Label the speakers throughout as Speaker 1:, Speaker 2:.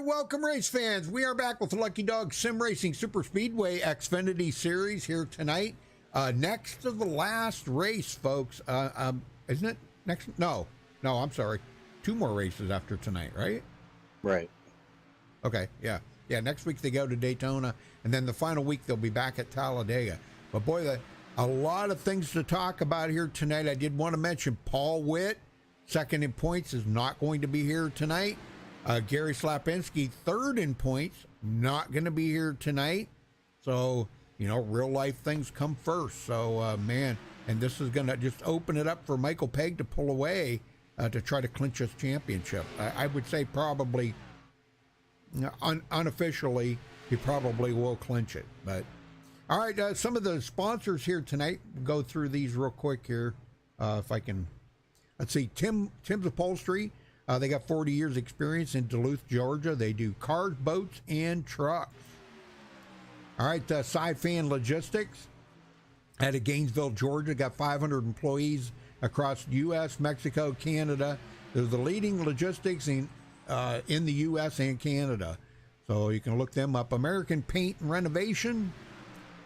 Speaker 1: welcome race fans. We are back with the Lucky Dog Sim Racing Super Speedway Xfinity Series here tonight. Next to the last race, folks. Isn't it next? No, I'm sorry. 2 more races after tonight, right?
Speaker 2: Right.
Speaker 1: Okay, yeah. Next week they go to Daytona, and then the final week they'll be back at Talladega. But boy, a lot of things to talk about here tonight. I did want to mention Paul Witt, second in points, is not going to be here tonight. Gary Slapinski, third in points, not going to be here tonight. So, real life things come first. So, man, and this is going to just open it up for Michael Pegg to pull away to try to clinch his championship. I would say probably, unofficially, he probably will clinch it. But, all right, some of the sponsors here tonight, we'll go through these real quick here. If I can, let's see, Tim's Upholstery. They got 40 years experience in Duluth, Georgia. They do cars, boats, and trucks. All right, Sci-Fan Logistics out of Gainesville, Georgia. Got 500 employees across U.S., Mexico, Canada. They're the leading logistics in the U.S. and Canada. So you can look them up. American Paint and Renovation,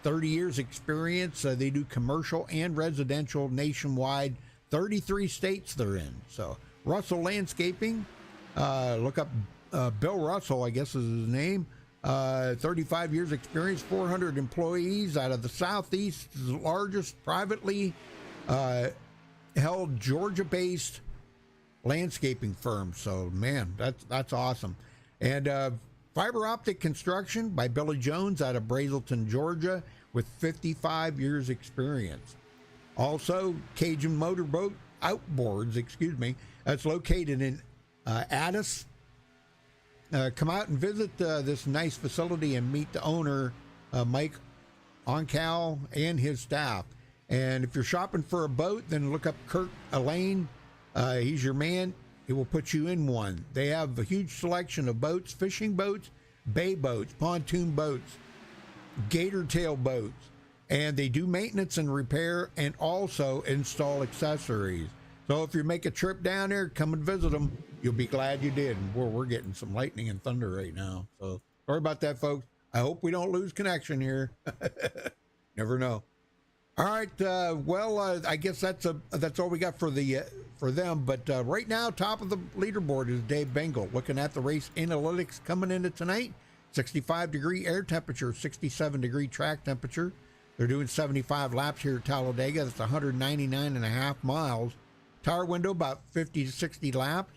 Speaker 1: 30 years experience. They do commercial and residential nationwide. 33 states they're in. So Russell Landscaping, look up Bill Russell, I guess is his name. 35 years experience, 400 employees out of the Southeast's largest privately held Georgia-based landscaping firm. So, man, that's awesome. And Fiber Optic Construction by Billy Jones out of Brazelton, Georgia, with 55 years experience. Also, Cajun Motorboat Outboards, that's located in Addis. Come out and visit this nice facility and meet the owner, Mike Oncal, and his staff. And if you're shopping for a boat, then look up Kurt Elaine. He's your man. He will put you in one. They have a huge selection of boats, fishing boats, bay boats, pontoon boats, gator tail boats. And they do maintenance and repair and also install accessories. So if you make a trip down there, come and visit them. You'll be glad you did. And we're getting some lightning and thunder right now. So sorry about that, folks. I hope we don't lose connection here. Never know. All right. I guess that's all we got for them. But right now, top of the leaderboard is Dave Bengal. Looking at the race analytics coming into tonight. 65-degree air temperature, 67-degree track temperature. They're doing 75 laps here at Talladega. That's 199.5 miles. Tire window, about 50 to 60 laps.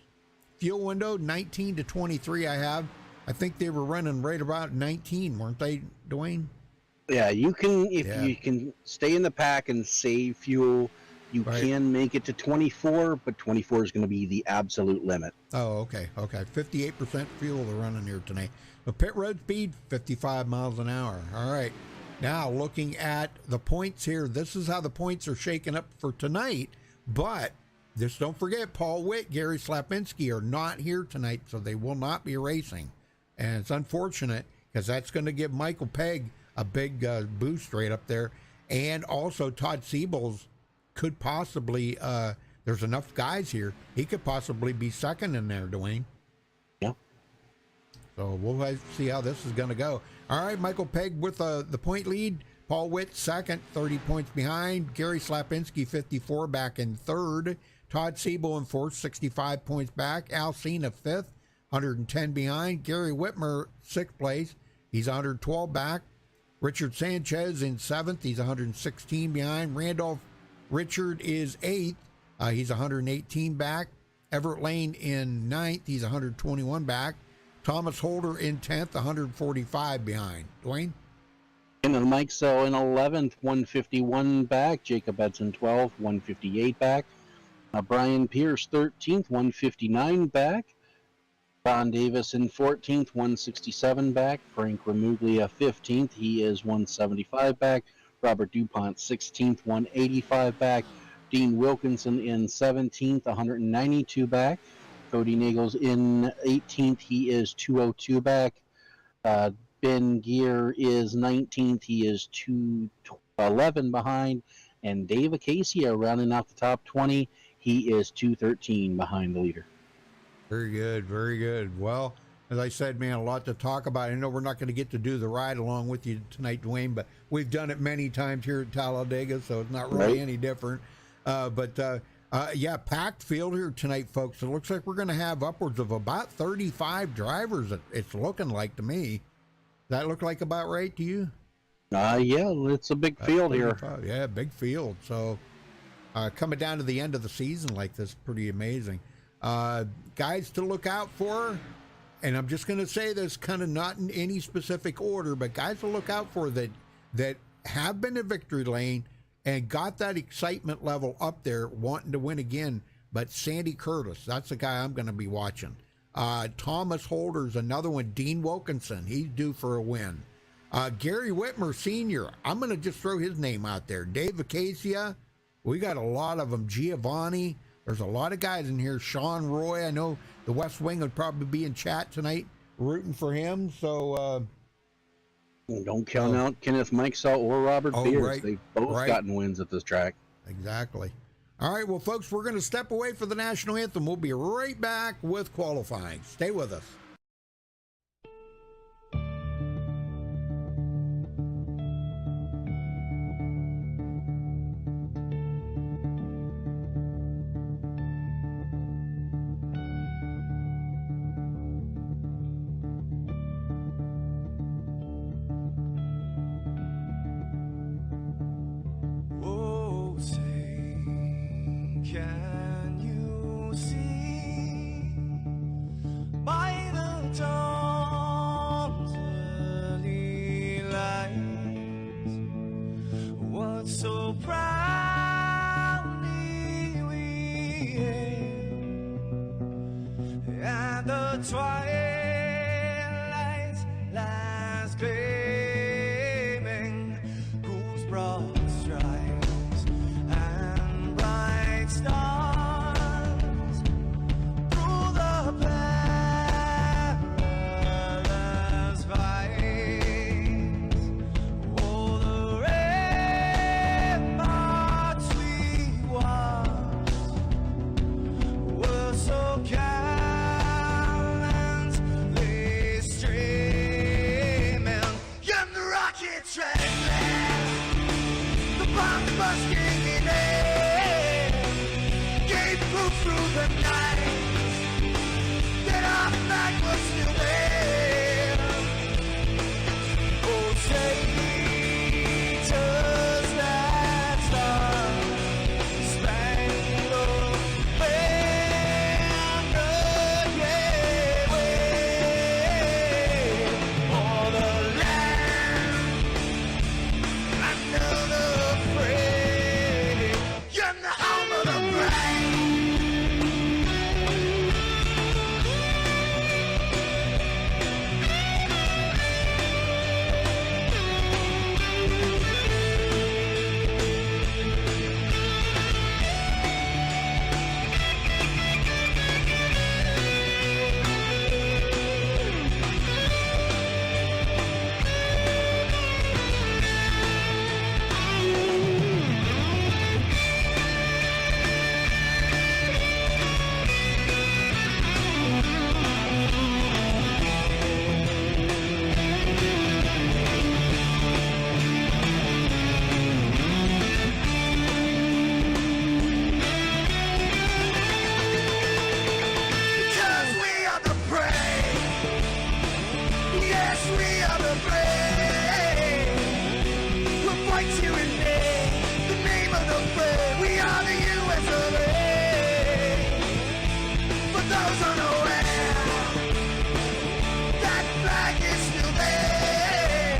Speaker 1: Fuel window, 19 to 23 I think they were running right about 19, weren't they, Dwayne?
Speaker 2: Yeah, you can, you can stay in the pack and save fuel, you can make it to 24, but 24 is going to be the absolute limit.
Speaker 1: Oh, okay. 58% fuel they're running here tonight. The pit road speed, 55 miles an hour. All right. Now, looking at the points here, this is how the points are shaken up for tonight. But just don't forget, Paul Witt, Gary Slapinski are not here tonight, so they will not be racing. And it's unfortunate because that's going to give Michael Pegg a big boost right up there. And also Todd Siebels could possibly, there's enough guys here, he could possibly be second in there, Dwayne.
Speaker 2: Yeah.
Speaker 1: So we'll see how this is going to go. All right, Michael Pegg with the point lead. Paul Witt second, 30 points behind. Gary Slapinski, 54, back in third. Todd Siebel in fourth, 65 points back. Al Cena, fifth, 110 behind. Gary Whitmer, sixth place. He's 112 back. Richard Sanchez in seventh. He's 116 behind. Randolph Richard is eighth. He's 118 back. Everett Lane in ninth. He's 121 back. Thomas Holder in 10th, 145 behind. Dwayne?
Speaker 2: And then Mike Sell in 11th, 151 back. Jacob Edson 12th, 158 back. Brian Pierce 13th, 159 back. Ron Davis in 14th, 167 back. Frank Remuglia 15th, he is 175 back. Robert DuPont 16th, 185 back. Dean Wilkinson in 17th, 192 back. Cody Nagels in 18th, he is 202 back. Ben Gear is 19th, he is 211 behind. And Dave Acacia rounding out the top 20, he is 213 behind the leader.
Speaker 1: Very good, very good. Well, As I said, man, a lot to talk about. I know we're not going to get to do the ride along with you tonight, Dwayne, but we've done it many times here at Talladega, so it's not really any different. Yeah, packed field here tonight, folks. It looks like we're going to have upwards of about 35 drivers. It's looking like to me. Does that look like about right to you?
Speaker 2: Yeah, it's a big field here.
Speaker 1: Yeah, big field. So coming down to the end of the season like this, pretty amazing. Guys to look out for, and I'm just going to say this kind of not in any specific order, but guys to look out for that have been in victory lane and got that excitement level up there wanting to win again. But Sandy Curtis, that's the guy I'm going to be watching. Thomas Holder's another one. Dean Wilkinson, he's due for a win. Gary Whitmer Sr., I'm going to just throw his name out there. Dave Acacia, we got a lot of them. Giovanni, there's a lot of guys in here. Sean Roy, I know the West Wing would probably be in chat tonight rooting for him. So
Speaker 2: don't count out Kenneth Mikesaw or Robert Beers.
Speaker 1: Right,
Speaker 2: They've both gotten wins at this track.
Speaker 1: Exactly. All right, well, folks, we're going to step away for the national anthem. We'll be right back with qualifying. Stay with us.
Speaker 3: Can you see by the dawn's early light what so proudly we hailed at the twilight's last gleaming, whose broad stripes and bright stars through the perilous fight, oh, the ramparts we watched were so gallantly streaming, and the rockets ran last, the bombs bursting in air, gave proof through the night that our flag was still there. Oh, say, does that star-spangled banner yet wave o'er the land under the free, and the home of the brave? Because we are the brave. Yes, we are the brave. We'll fight to remain the name of the brave. We are the U.S. of A. For those unaware, that flag is still there.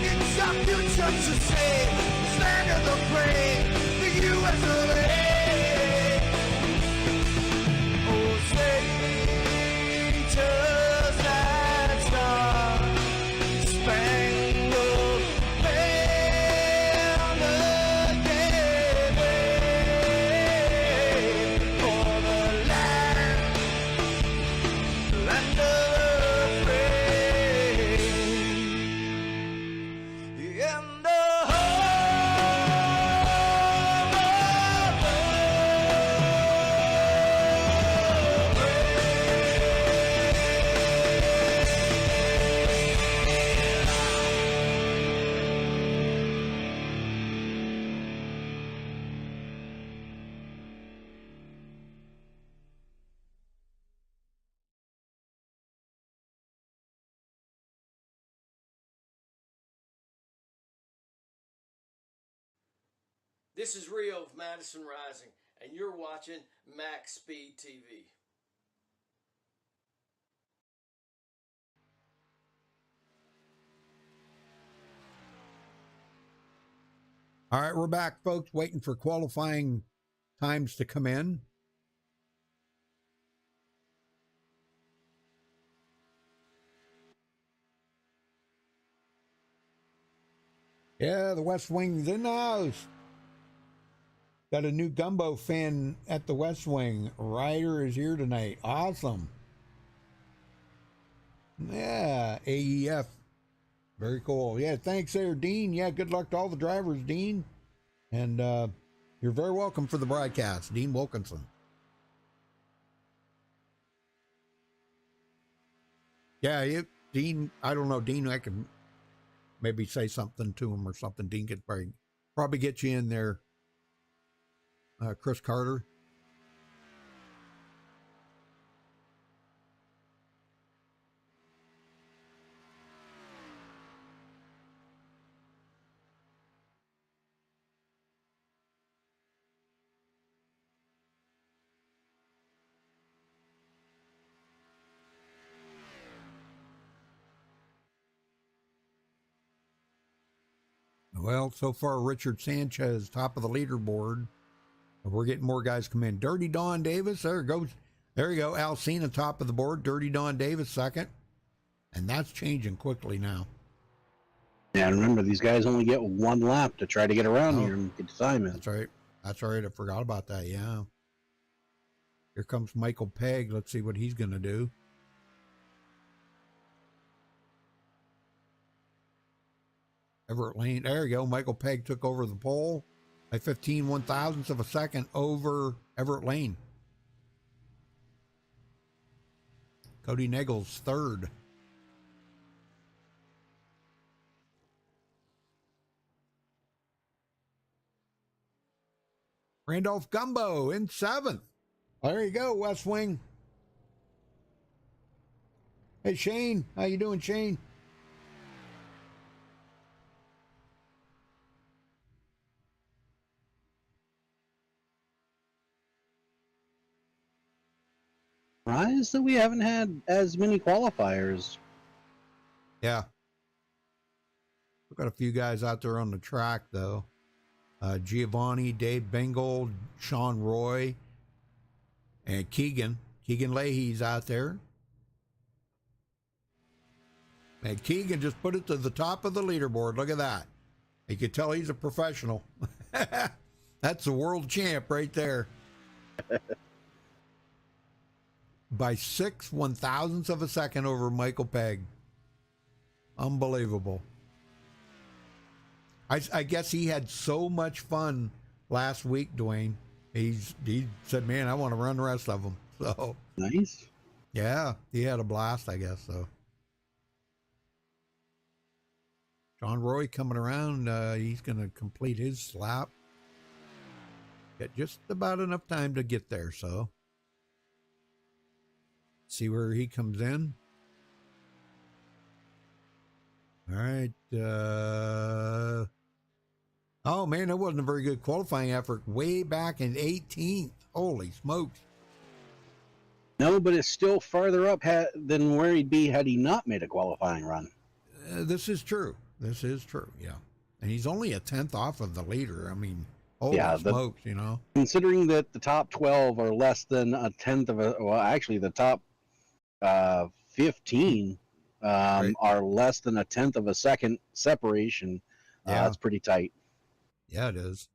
Speaker 3: It's our future to save. Stand of the brave, the U.S. of A. Oh, say, does that star-spangled banner yet wave o'er the land of the free, and the home of
Speaker 4: This is Rio of Madison Rising, and you're watching Max Speed TV.
Speaker 1: All right, we're back, folks, waiting for qualifying times to come in. Yeah, the West Wing's in the house. Got a new Gumbo fan at the West Wing. Ryder is here tonight. Awesome. Yeah, AEF. Very cool. Yeah, thanks there, Dean. Yeah, good luck to all the drivers, Dean. And you're very welcome for the broadcast, Dean Wilkinson. Yeah, Dean, I don't know, Dean, I can maybe say something to him or something. Dean could probably get you in there. Chris Carter. Well, so far, Richard Sanchez, top of the leaderboard. We're getting more guys come in. Dirty Don Davis, there goes. There you go. Alcina, top of the board. Dirty Don Davis, second. And that's changing quickly now.
Speaker 2: Yeah, remember, these guys only get one lap to try to get around here and get the time in.
Speaker 1: That's right. That's right. I forgot about that. Yeah. Here comes Michael Pegg. Let's see what he's going to do. Everett Lane. There you go. Michael Pegg took over the pole by 15 one-thousandths of a second over Everett Lane. Cody Nagel's third. Randolph Gumbo in seventh. There you go, West Wing. Hey, Shane. How you doing, Shane?
Speaker 2: Surprised that we haven't had as many qualifiers.
Speaker 1: Yeah. We've got a few guys out there on the track, though. Giovanni, Dave Bengold, Sean Roy, and Keegan. Keegan Leahy's out there. And Keegan just put it to the top of the leaderboard. Look at that. You can tell he's a professional. That's the world champ right there. By 6 one-thousandths of a second over Michael Pegg. Unbelievable. I guess he had so much fun last week, Dwayne. He said, man, I want to run the rest of them. So
Speaker 2: Nice.
Speaker 1: yeah, he had a blast, I guess. So John Roy coming around. He's going to complete his lap. Got just about enough time to get there. So see where he comes in. All right. Oh, man, that wasn't a very good qualifying effort. Way back in 18th. Holy smokes.
Speaker 2: No, but it's still farther up than where he'd be had he not made a qualifying run.
Speaker 1: This is true. This is true, yeah. And he's only a 10th off of the leader. I mean, holy smokes, you know.
Speaker 2: Considering that the top 12 are less than a tenth of a, well, actually the top 15
Speaker 1: Right.
Speaker 2: are less than a tenth of a second separation.
Speaker 1: Yeah.
Speaker 2: That's pretty tight.
Speaker 1: Yeah, it is.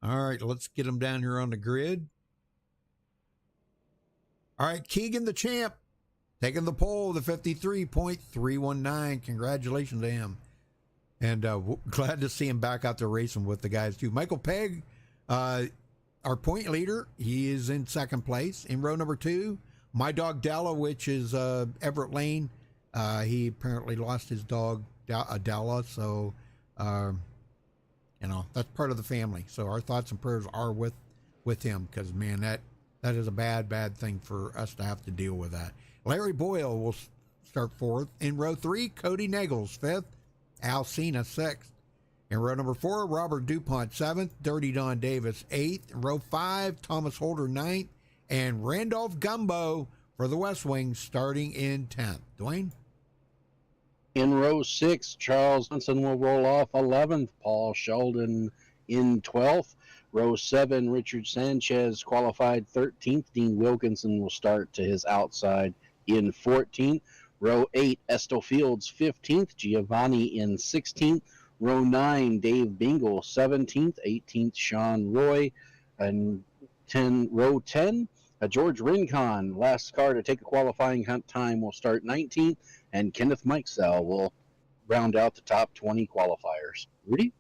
Speaker 1: All right, let's get him down here on the grid. All right, Keegan the champ, taking the pole, the 53.319. Congratulations to him. And glad to see him back out there racing with the guys, too. Michael Pegg, our point leader, he is in second place. In row number 2, My Dog Della, which is Everett Lane. He apparently lost his dog, Della, so... you know, that's part of the family. So our thoughts and prayers are with him, because, man, that is a bad thing for us to have to deal with that. Larry Boyle will start fourth. In row 3, Cody Nagels, 5th. Alcina, 6th. In row number 4, Robert DuPont 7th, Dirty Don Davis 8th. Row 5, Thomas Holder 9th, and Randolph Gumbo for the West Wing starting in 10th. Dwayne?
Speaker 2: In row 6, Charles Johnson will roll off 11th, Paul Sheldon in 12th. Row 7, Richard Sanchez qualified 13th. Dean Wilkinson will start to his outside in 14th. Row 8, Estel Fields 15th, Giovanni in 16th. Row 9, Dave Bingle 17th, 18th, Sean Roy, and row 10, George Rincon, last car to take a qualifying time, will start 19th, and Kenneth Mikesell will round out the top 20 qualifiers. Rudy?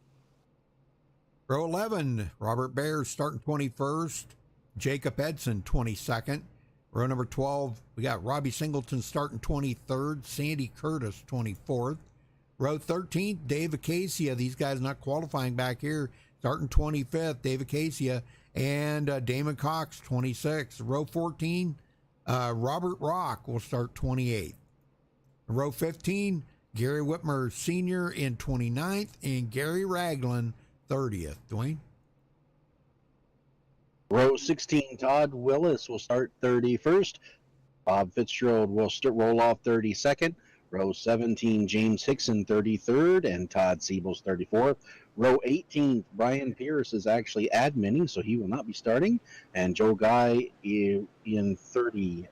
Speaker 1: Row 11, Robert Bears starting 21st, Jacob Edson 22nd. Row number 12, we got Robbie Singleton starting 23rd, Sandy Curtis 24th. Row 13, Dave Acacia. These guys not qualifying back here, starting 25th, Dave Acacia, and Damon Cox 26th. Row 14, Robert Rock will start 28th. Row 15, Gary Whitmer Sr. in 29th, and Gary Ragland 30th. Dwayne?
Speaker 2: Row 16, Todd Willis will start 31st. Bob Fitzgerald will roll off 32nd. Row 17, James Hickson 33rd, and Todd Siebels 34th. Row 18, Brian Pierce is actually adminning, so he will not be starting. And Joe Guy in 36th.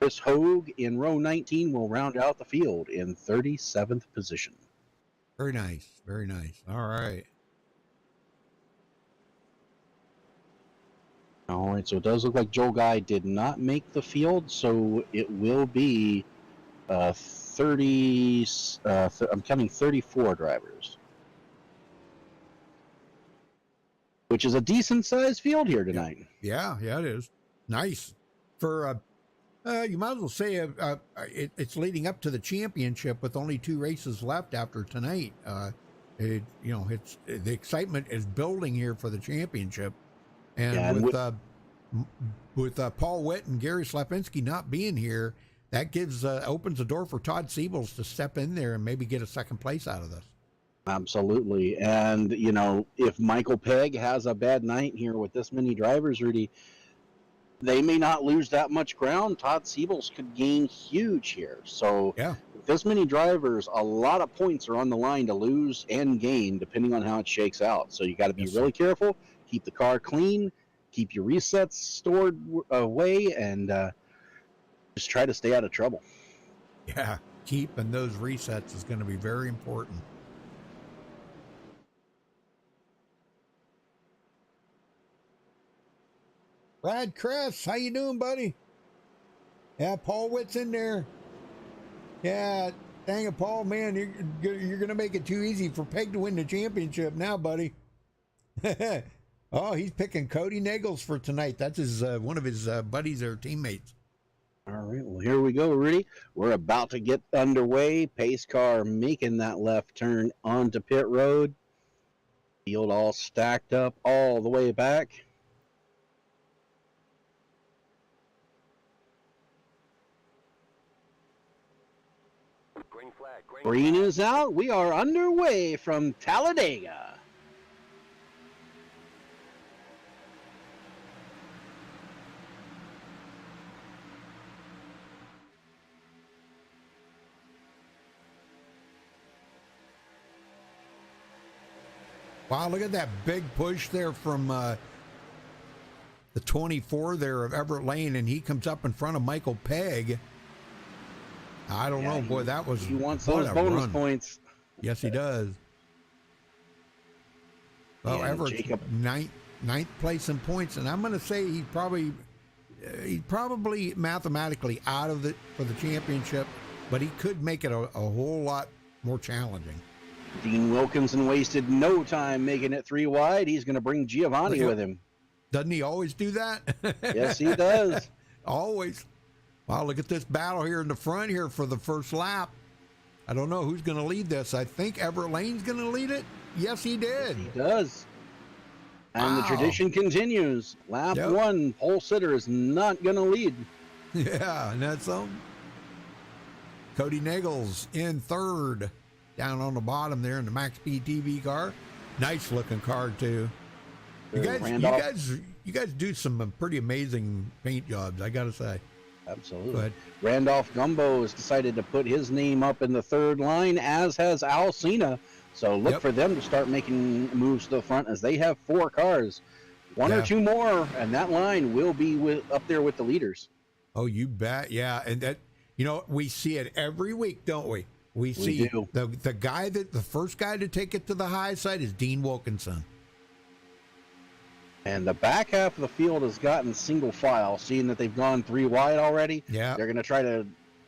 Speaker 2: Chris Hogue in row 19 will round out the field in 37th position.
Speaker 1: Very nice. Very nice. All right.
Speaker 2: All right, so it does look like Joe Guy did not make the field, so it will be 30, I'm counting 34 drivers, which is a decent sized field here tonight.
Speaker 1: Yeah, it is. Nice. For, you might as well say it's leading up to the championship with only 2 races left after tonight. It's the excitement is building here for the championship. And with Paul Witt and Gary Slapinski not being here, that opens the door for Todd Siebels to step in there and maybe get a second place out of this.
Speaker 2: Absolutely. And, if Michael Pegg has a bad night here with this many drivers, Rudy, they may not lose that much ground. Todd Siebels could gain huge here. So with this many drivers, a lot of points are on the line to lose and gain, depending on how it shakes out. So you got to be really careful, keep the car clean, keep your resets stored away, and just try to stay out of trouble.
Speaker 1: Yeah, keeping those resets is going to be very important. Brad Kress, how you doing, buddy? Yeah, Paul Witt's in there. Yeah, dang it, Paul, man, you're going to make it too easy for Peg to win the championship now, buddy. Oh, he's picking Cody Nagels for tonight. That's his one of his buddies or teammates.
Speaker 2: All right, well, here we go, Rudy. We're about to get underway. Pace car making that left turn onto pit road. Field all stacked up all the way back. Green is out. We are underway from Talladega.
Speaker 1: Wow, look at that big push there from the 24 there of Everett Lane, and he comes up in front of Michael Pegg. I don't know, boy, that was...
Speaker 2: He wants those bonus points.
Speaker 1: Yes, he does. Well, Everett, ninth place in points, and I'm going to say he's probably mathematically out of it for the championship, but he could make it a whole lot more challenging.
Speaker 2: Dean Wilkinson wasted no time making it 3 wide. He's going to bring Giovanni with him.
Speaker 1: Doesn't he always do that?
Speaker 2: Yes, he does.
Speaker 1: Always. Wow, look at this battle here in the front here for the first lap. I don't know who's going to lead this. I think Everett Lane's going to lead it. Yes, he did.
Speaker 2: Yes, he does. And the tradition continues. Lap 1, pole sitter is not going to lead.
Speaker 1: Yeah, and that's Cody Nagels in third. down on the bottom there in the MaxspeedTV car. Nice looking car too. You guys do some pretty amazing paint jobs, I gotta say.
Speaker 2: Absolutely.
Speaker 1: Go ahead.
Speaker 2: Randolph Gumbo has decided to put his name up in the third line, as has Al Cena. So look for them to start making moves to the front, as they have 4 cars. One or two more, and that line will be up there with the leaders.
Speaker 1: Oh, you bet. Yeah. And that, we see it every week, don't we? We see
Speaker 2: do.
Speaker 1: the first guy to take it to the high side is Dean Wilkinson.
Speaker 2: And the back half of the field has gotten single file, seeing that they've gone 3 wide already.
Speaker 1: Yeah.
Speaker 2: They're going to try to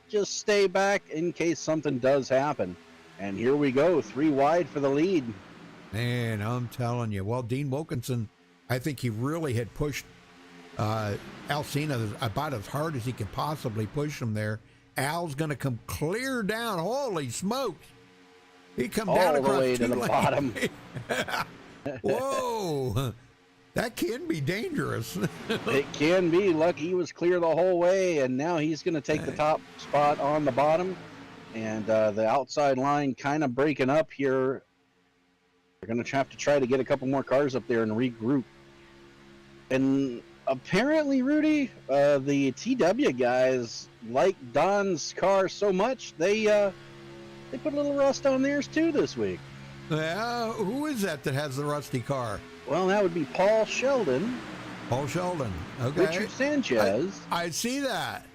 Speaker 2: just stay back in case something does happen. And here we go, 3 wide for the lead.
Speaker 1: Man, I'm telling you. Well, Dean Wilkinson, I think he really had pushed Al Cena about as hard as he could possibly push him there. Al's going to come clear down. Holy smokes. He come down
Speaker 2: all
Speaker 1: across
Speaker 2: the way to
Speaker 1: 2
Speaker 2: the
Speaker 1: lanes.
Speaker 2: bottom.
Speaker 1: Whoa. That can be dangerous.
Speaker 2: It can be. Lucky he was clear the whole way, and now he's going to take the top spot on the bottom. And the outside line kind of breaking up here. They're going to have to try to get a couple more cars up there and regroup. And apparently, Rudy, the TW guys like Don's car so much, they put a little rust on theirs too this week.
Speaker 1: Yeah, who is that has the rusty car?
Speaker 2: Well, that would be Paul Sheldon.
Speaker 1: Paul Sheldon. Okay.
Speaker 2: Richard Sanchez.
Speaker 1: I see that.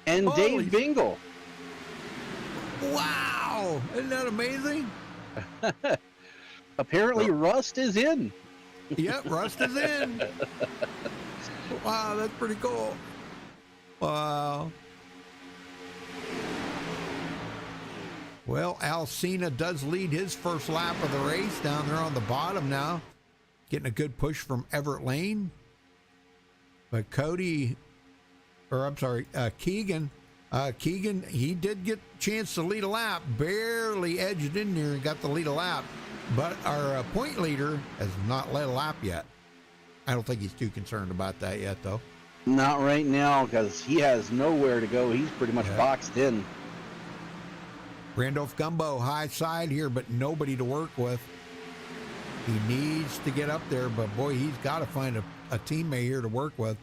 Speaker 2: And
Speaker 1: Holy-
Speaker 2: Dave Bingle.
Speaker 1: Wow. Isn't that amazing?
Speaker 2: Apparently, rust is in.
Speaker 1: Yep, rust is in. Wow, that's pretty cool. Wow. Well, Al Cena does lead his first lap of the race down there on the bottom now. Getting a good push from Everett Lane. But Keegan, Keegan, he did get a chance to lead a lap. Barely edged in there and got the lead a lap. But our point leader has not led a lap yet. I don't think he's too concerned about that yet, though.
Speaker 2: Not right now, because he has nowhere to go. He's pretty much boxed in.
Speaker 1: Randolph Gumbo, high side here, but nobody to work with. He needs to get up there, but boy, he's got to find a teammate here to work with.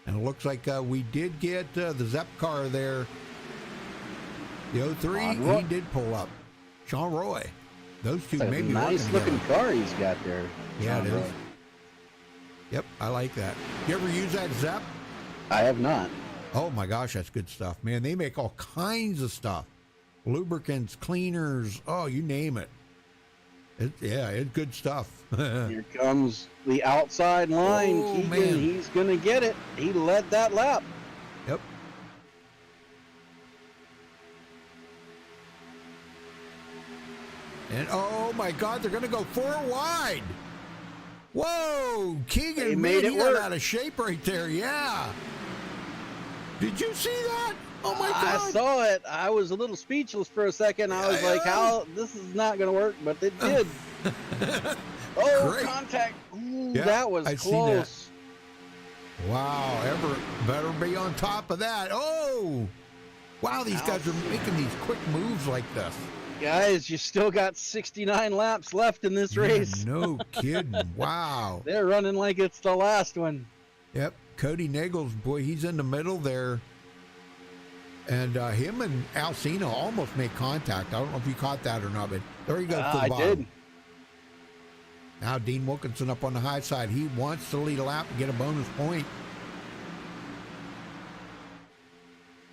Speaker 1: And it looks like we did get the Zepp car there. The 03, he did pull up. Sean Roy. Those two may be
Speaker 2: nice looking
Speaker 1: together.
Speaker 2: car he's got there.
Speaker 1: Yeah,
Speaker 2: Sean
Speaker 1: it is.
Speaker 2: Roy.
Speaker 1: Yep, I like that. You ever use that Zepp?
Speaker 2: I have not.
Speaker 1: Oh my gosh, that's good stuff, man. They make all kinds of stuff. Lubricants, cleaners, oh, you name it. It's good stuff.
Speaker 2: Here comes the outside line.
Speaker 1: Oh,
Speaker 2: Keegan,
Speaker 1: man.
Speaker 2: he's going to get it. He led that lap.
Speaker 1: Yep. And oh my God, they're going to go 4 wide. Whoa, Keegan
Speaker 2: They made it
Speaker 1: he got
Speaker 2: work.
Speaker 1: out of shape right there. Yeah. Did you see that? Oh my God.
Speaker 2: I saw it. I was a little speechless for a second. I was like, how? This is not going to work, but it did. Oh,
Speaker 1: Great.
Speaker 2: contact. Ooh,
Speaker 1: Yeah,
Speaker 2: that was
Speaker 1: I seen that.
Speaker 2: close.
Speaker 1: Wow, Everett better be on top of that. Oh, wow, these guys are making these quick moves like this.
Speaker 2: Guys, you still got 69 laps left in this race.
Speaker 1: No kidding. Wow.
Speaker 2: They're running like it's the last one.
Speaker 1: Yep, Cody Nagels, boy, he's in the middle there. And him and Al Cena almost made contact. I don't know if you caught that or not, but there he goes to the
Speaker 2: I
Speaker 1: bottom.
Speaker 2: did.
Speaker 1: Now Dean Wilkinson up on the high side. He wants to lead a lap and get a bonus point.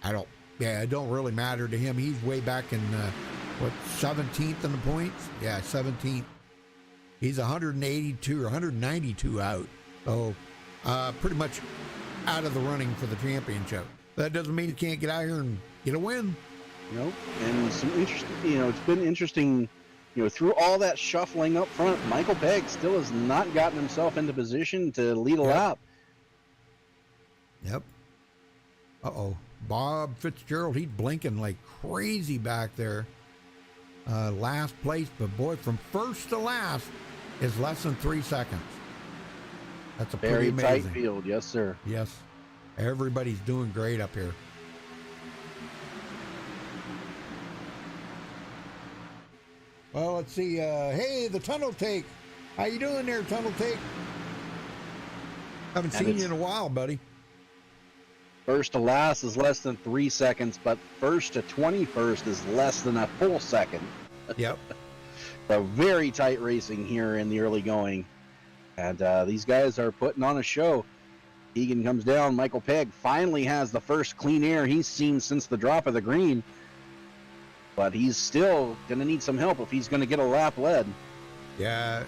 Speaker 1: It don't really matter to him. He's way back in, 17th in the points? Yeah, 17th. He's 182 or 192 out. So pretty much out of the running for the championship. That doesn't mean he can't get out here and get a win.
Speaker 2: Nope. And some interesting, it's been interesting, through all that shuffling up front, Michael Pegg still has not gotten himself into position to lead a lap.
Speaker 1: Yep. Uh-oh. Bob Fitzgerald, he's blinking like crazy back there. Last place, but boy, from first to last is less than 3 seconds. That's a pretty
Speaker 2: Very tight
Speaker 1: amazing.
Speaker 2: field, yes, sir.
Speaker 1: Yes. Everybody's doing great up here. Well, let's see. Hey, the Tunnel Take. How you doing there, Tunnel Take? Haven't seen you in a while, buddy.
Speaker 2: First to last is less than 3 seconds, but first to 21st is less than a full second.
Speaker 1: Yep.
Speaker 2: So very tight racing here in the early going. And these guys are putting on a show. Egan comes down. Michael Pegg finally has the first clean air he's seen since the drop of the green. But he's still going to need some help if he's going to get a lap led.
Speaker 1: Yeah.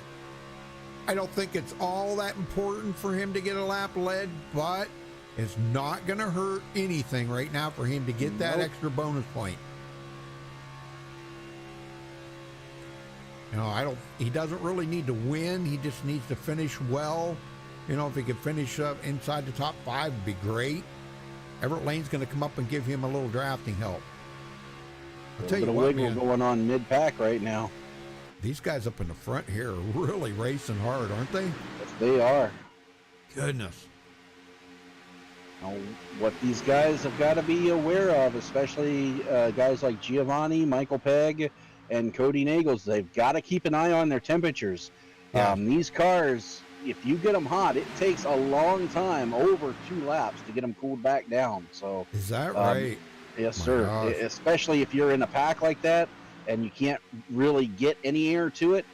Speaker 1: I don't think it's all that important for him to get a lap led, but it's not going to hurt anything right now for him to get that extra bonus point. You know, he doesn't really need to win. He just needs to finish well. You know, if he could finish up inside the top 5, it'd be great. Everett Lane's going to come up and give him a little drafting help. I'll tell you what, man,
Speaker 2: going on mid-pack right now.
Speaker 1: These guys up in the front here are really racing hard, aren't they?
Speaker 2: Yes, they are.
Speaker 1: Goodness.
Speaker 2: Now, what these guys have got to be aware of, especially guys like Giovanni, Michael Pegg, and Cody Nagels, they've got to keep an eye on their temperatures.
Speaker 1: Yeah.
Speaker 2: These cars, if you get them hot, it takes a long time, over 2 laps, to get them cooled back down. So
Speaker 1: Is that right?
Speaker 2: Yes,
Speaker 1: My
Speaker 2: sir.
Speaker 1: gosh.
Speaker 2: Especially if you're in a pack like that and you can't really get any air to it.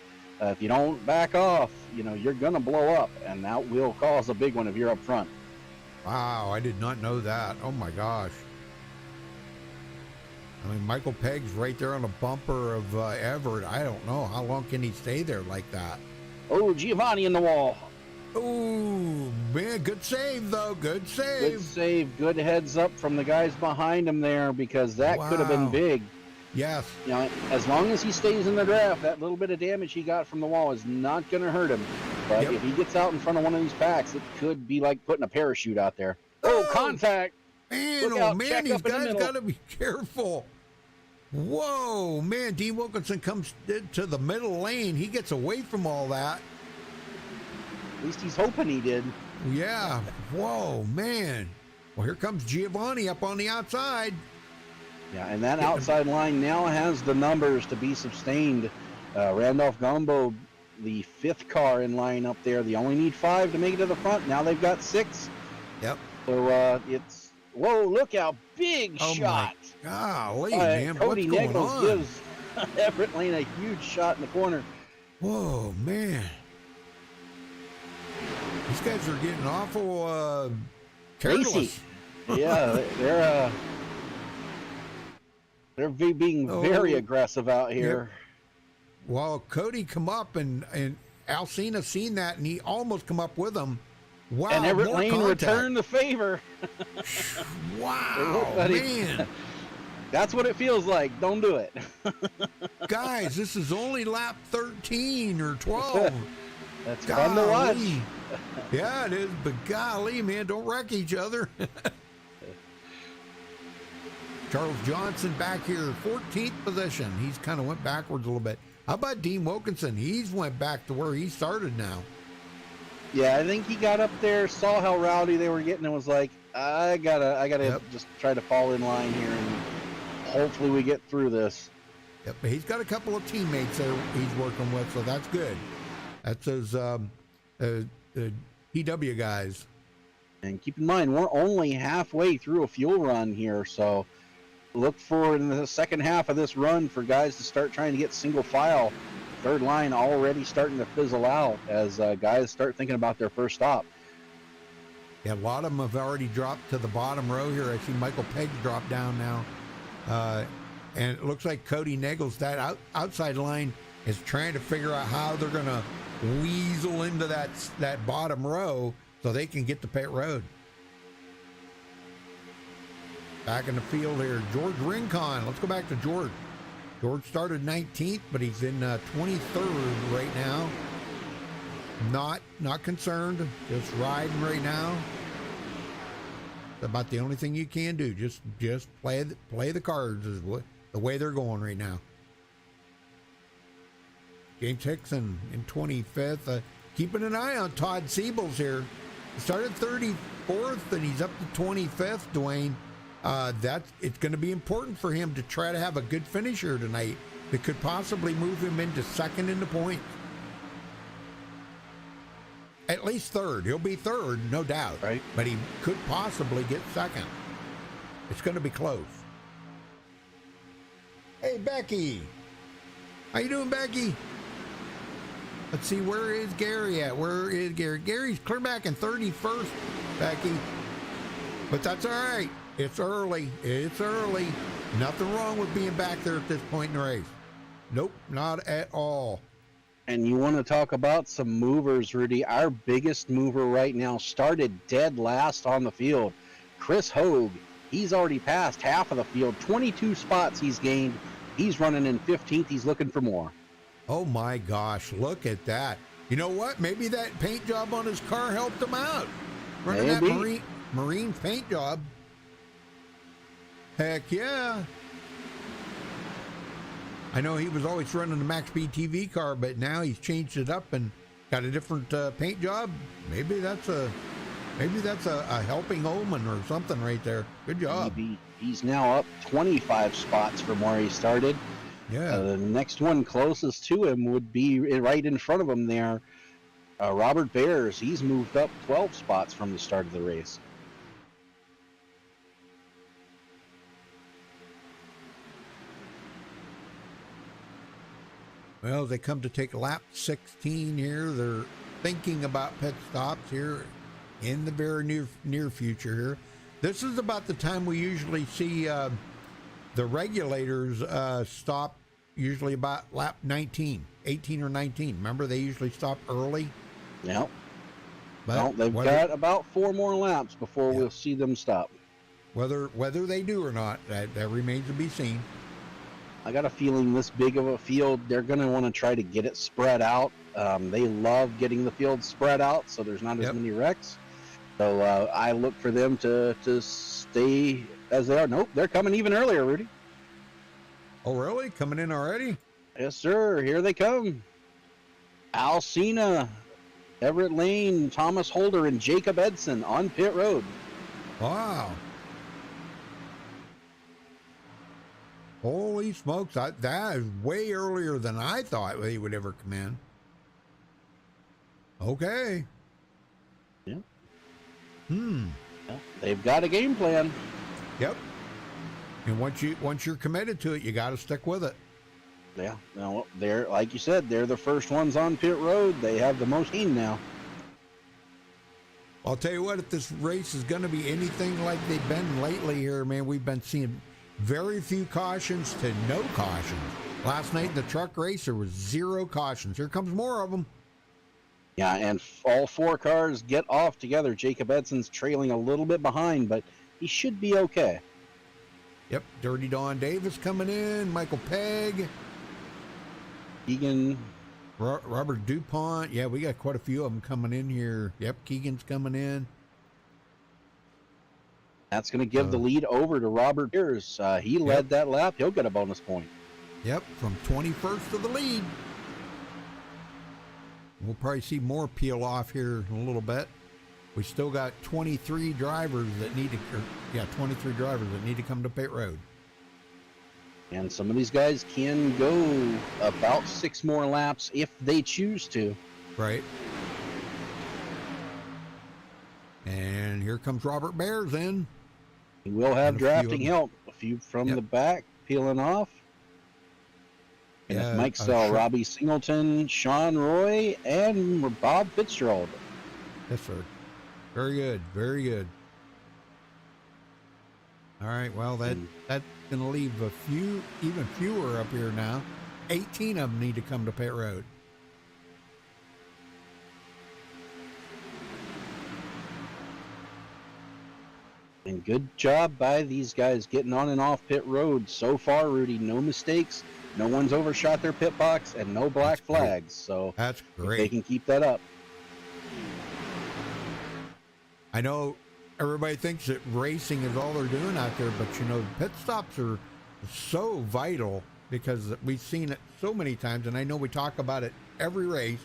Speaker 2: If you don't back off, you know, you're going to blow up, and that will cause a big one if you're up front.
Speaker 1: Wow, I did not know that. Oh my gosh. I mean, Michael Pegg's right there on the bumper of Everett. I don't know. How long can he stay there like that?
Speaker 2: Oh, Giovanni in the wall.
Speaker 1: Oh, man, good save, though. Good save.
Speaker 2: Good save. Good heads up from the guys behind him there, because that could have been
Speaker 1: Wow.
Speaker 2: big.
Speaker 1: Yes.
Speaker 2: You know, as long as he stays in the draft, that little bit of damage he got from the wall is not going to hurt him. But
Speaker 1: Yep.
Speaker 2: if he gets out in front of one of these packs, it could be like putting a parachute out there. Oh, contact.
Speaker 1: Man,
Speaker 2: Look
Speaker 1: oh,
Speaker 2: out,
Speaker 1: man,
Speaker 2: check
Speaker 1: these
Speaker 2: up in the
Speaker 1: guys
Speaker 2: middle.
Speaker 1: got to be careful. Whoa, man, Dean Wilkinson comes to the middle lane. He gets away from all that.
Speaker 2: At least he's hoping he did.
Speaker 1: Yeah. Whoa, man. Well, here comes Giovanni up on the outside.
Speaker 2: Yeah, and that outside line now has the numbers to be sustained. Randolph Gumbo, the 5th car in line up there. They only need 5 to make it to the front. Now they've got 6.
Speaker 1: Yep.
Speaker 2: So it's, whoa, look how big
Speaker 1: Oh,
Speaker 2: shot.
Speaker 1: my golly, man.
Speaker 2: Cody
Speaker 1: What's going
Speaker 2: Nichols
Speaker 1: on?
Speaker 2: gives Everett Lane a huge shot in the corner.
Speaker 1: Whoa, man. These guys are getting awful careless.
Speaker 2: Racy. Yeah, they're being very aggressive out here.
Speaker 1: Well, Cody come up and Alcina seen that, and he almost come up with him. Wow,
Speaker 2: And Everett
Speaker 1: more
Speaker 2: Lane
Speaker 1: contact.
Speaker 2: returned the favor.
Speaker 1: Wow,
Speaker 2: Buddy.
Speaker 1: man.
Speaker 2: That's what it feels like. Don't do it.
Speaker 1: Guys, this is only lap 13 or 12.
Speaker 2: That's fun to watch.
Speaker 1: Golly. Yeah, it is, but golly, man, don't wreck each other. Charles Johnson back here, 14th position. He's kind of went backwards a little bit. How about Dean Wilkinson? He's went back to where he started now.
Speaker 2: Yeah, I think he got up there, saw how rowdy they were getting, and was like, I gotta just try to fall in line here, and hopefully we get through this.
Speaker 1: Yep, but he's got a couple of teammates there he's working with, so that's good. That's his PW guys.
Speaker 2: And keep in mind, we're only halfway through a fuel run here, so look for in the second half of this run for guys to start trying to get single file. Third line already starting to fizzle out as guys start thinking about their first stop.
Speaker 1: Yeah, a lot of them have already dropped to the bottom row here. I see Michael Pegg's dropped down now. And it looks like Cody Nagels, that outside line, is trying to figure out how they're going to weasel into that bottom row so they can get to pit road. Back in the field here, George Rincon. Let's go back to George. George started 19th, but he's in 23rd right now. Not concerned, just riding right now. It's about the only thing you can do. Just play the cards is the way they're going right now. James Hickson in 25th. Keeping an eye on Todd Siebels here. He started 34th and he's up to 25th, Dwayne. It's going to be important for him to try to have a good finish here tonight. that could possibly move him into second in the points. At least third. He'll be third, no doubt.
Speaker 2: Right.
Speaker 1: But he could possibly get second. It's going to be close. Hey, Becky. How you doing, Becky? Let's see, where is Gary at? Where is Gary? Gary's clear back in 31st, Becky. But that's all right. It's early. It's early. Nothing wrong with being back there at this point in the race. Nope, not at all.
Speaker 2: And you want to talk about some movers, Rudy. Our biggest mover right now started dead last on the field. Chris Hogue, he's already passed half of the field. 22 spots he's gained. He's running in 15th. He's looking for more.
Speaker 1: Oh my gosh, look at that. You know what? Maybe that paint job on his car helped him out. Running
Speaker 2: Maybe.
Speaker 1: that marine paint job. Heck yeah. I know he was always running the MaxspeedTV car, but now he's changed it up and got a different paint job. Maybe that's a helping omen or something right there. Good job.
Speaker 2: Maybe. He's now up 25 spots from where he started.
Speaker 1: Yeah.
Speaker 2: The next one closest to him would be right in front of him there. Robert Bears, he's moved up 12 spots from the start of the race.
Speaker 1: Well, they come to take lap 16 here. They're thinking about pit stops here in the very near future here. This is about the time we usually see the regulators stop, usually about lap 19, 18 or 19. Remember, they usually stop early.
Speaker 2: Yep.
Speaker 1: But
Speaker 2: Well, they've got about 4 more laps before we'll see them stop.
Speaker 1: Whether they do or not, that remains to be seen.
Speaker 2: I got a feeling this big of a field, they're going to want to try to get it spread out. They love getting the field spread out, so there's not as many wrecks. So I look for them to stay as they are. Nope, they're coming even earlier, Rudy.
Speaker 1: Oh, really? Coming in already?
Speaker 2: Yes, sir. Here they come. Al Cena, Everett Lane, Thomas Holder, and Jacob Edson on pit road.
Speaker 1: Wow. Holy smokes. That is way earlier than I thought they would ever come in. Okay.
Speaker 2: Yeah.
Speaker 1: Well,
Speaker 2: They've got a game plan.
Speaker 1: Yep. And once you're committed to it, you got to stick with it.
Speaker 2: Yeah. Now, they're, like you said, they're the first ones on pit road. They have the most heat now.
Speaker 1: I'll tell you what, if this race is going to be anything like they've been lately here, man, we've been seeing very few cautions to no cautions. Last night in the truck race, there was 0 cautions. Here comes more of them.
Speaker 2: Yeah, and all 4 cars get off together. Jacob Edson's trailing a little bit behind, but he should be okay.
Speaker 1: Yep, Dirty Don Davis coming in, Michael Pegg,
Speaker 2: Keegan,
Speaker 1: Robert DuPont. Yeah, we got quite a few of them coming in here. Yep, Keegan's coming in.
Speaker 2: that's going to give the lead over to Robert Beers. He led that lap. He'll get a bonus point.
Speaker 1: Yep, from 21st to the lead. We'll probably see more peel off here in a little bit. We still got 23 drivers that need to, 23 drivers that need to come to pit road.
Speaker 2: And some of these guys can go about 6 more laps if they choose to.
Speaker 1: Right. And here comes Robert Bears in.
Speaker 2: He will have
Speaker 1: And a few
Speaker 2: drafting
Speaker 1: of them.
Speaker 2: help. A few from the back peeling off. And
Speaker 1: Yeah,
Speaker 2: Mike Sell,
Speaker 1: sure.
Speaker 2: Robbie Singleton, Sean Roy, and Bob Fitzgerald.
Speaker 1: Yes, sir. Very good. Very good. All right. Well, that's going to leave even fewer up here now. 18 of them need to come to pit road.
Speaker 2: And good job by these guys getting on and off pit road. So far, Rudy, no mistakes. No one's overshot their pit box and no black flags. So
Speaker 1: That's
Speaker 2: if
Speaker 1: great.
Speaker 2: they can keep that up.
Speaker 1: I know everybody thinks that racing is all they're doing out there, but pit stops are so vital because we've seen it so many times, and I know we talk about it every race,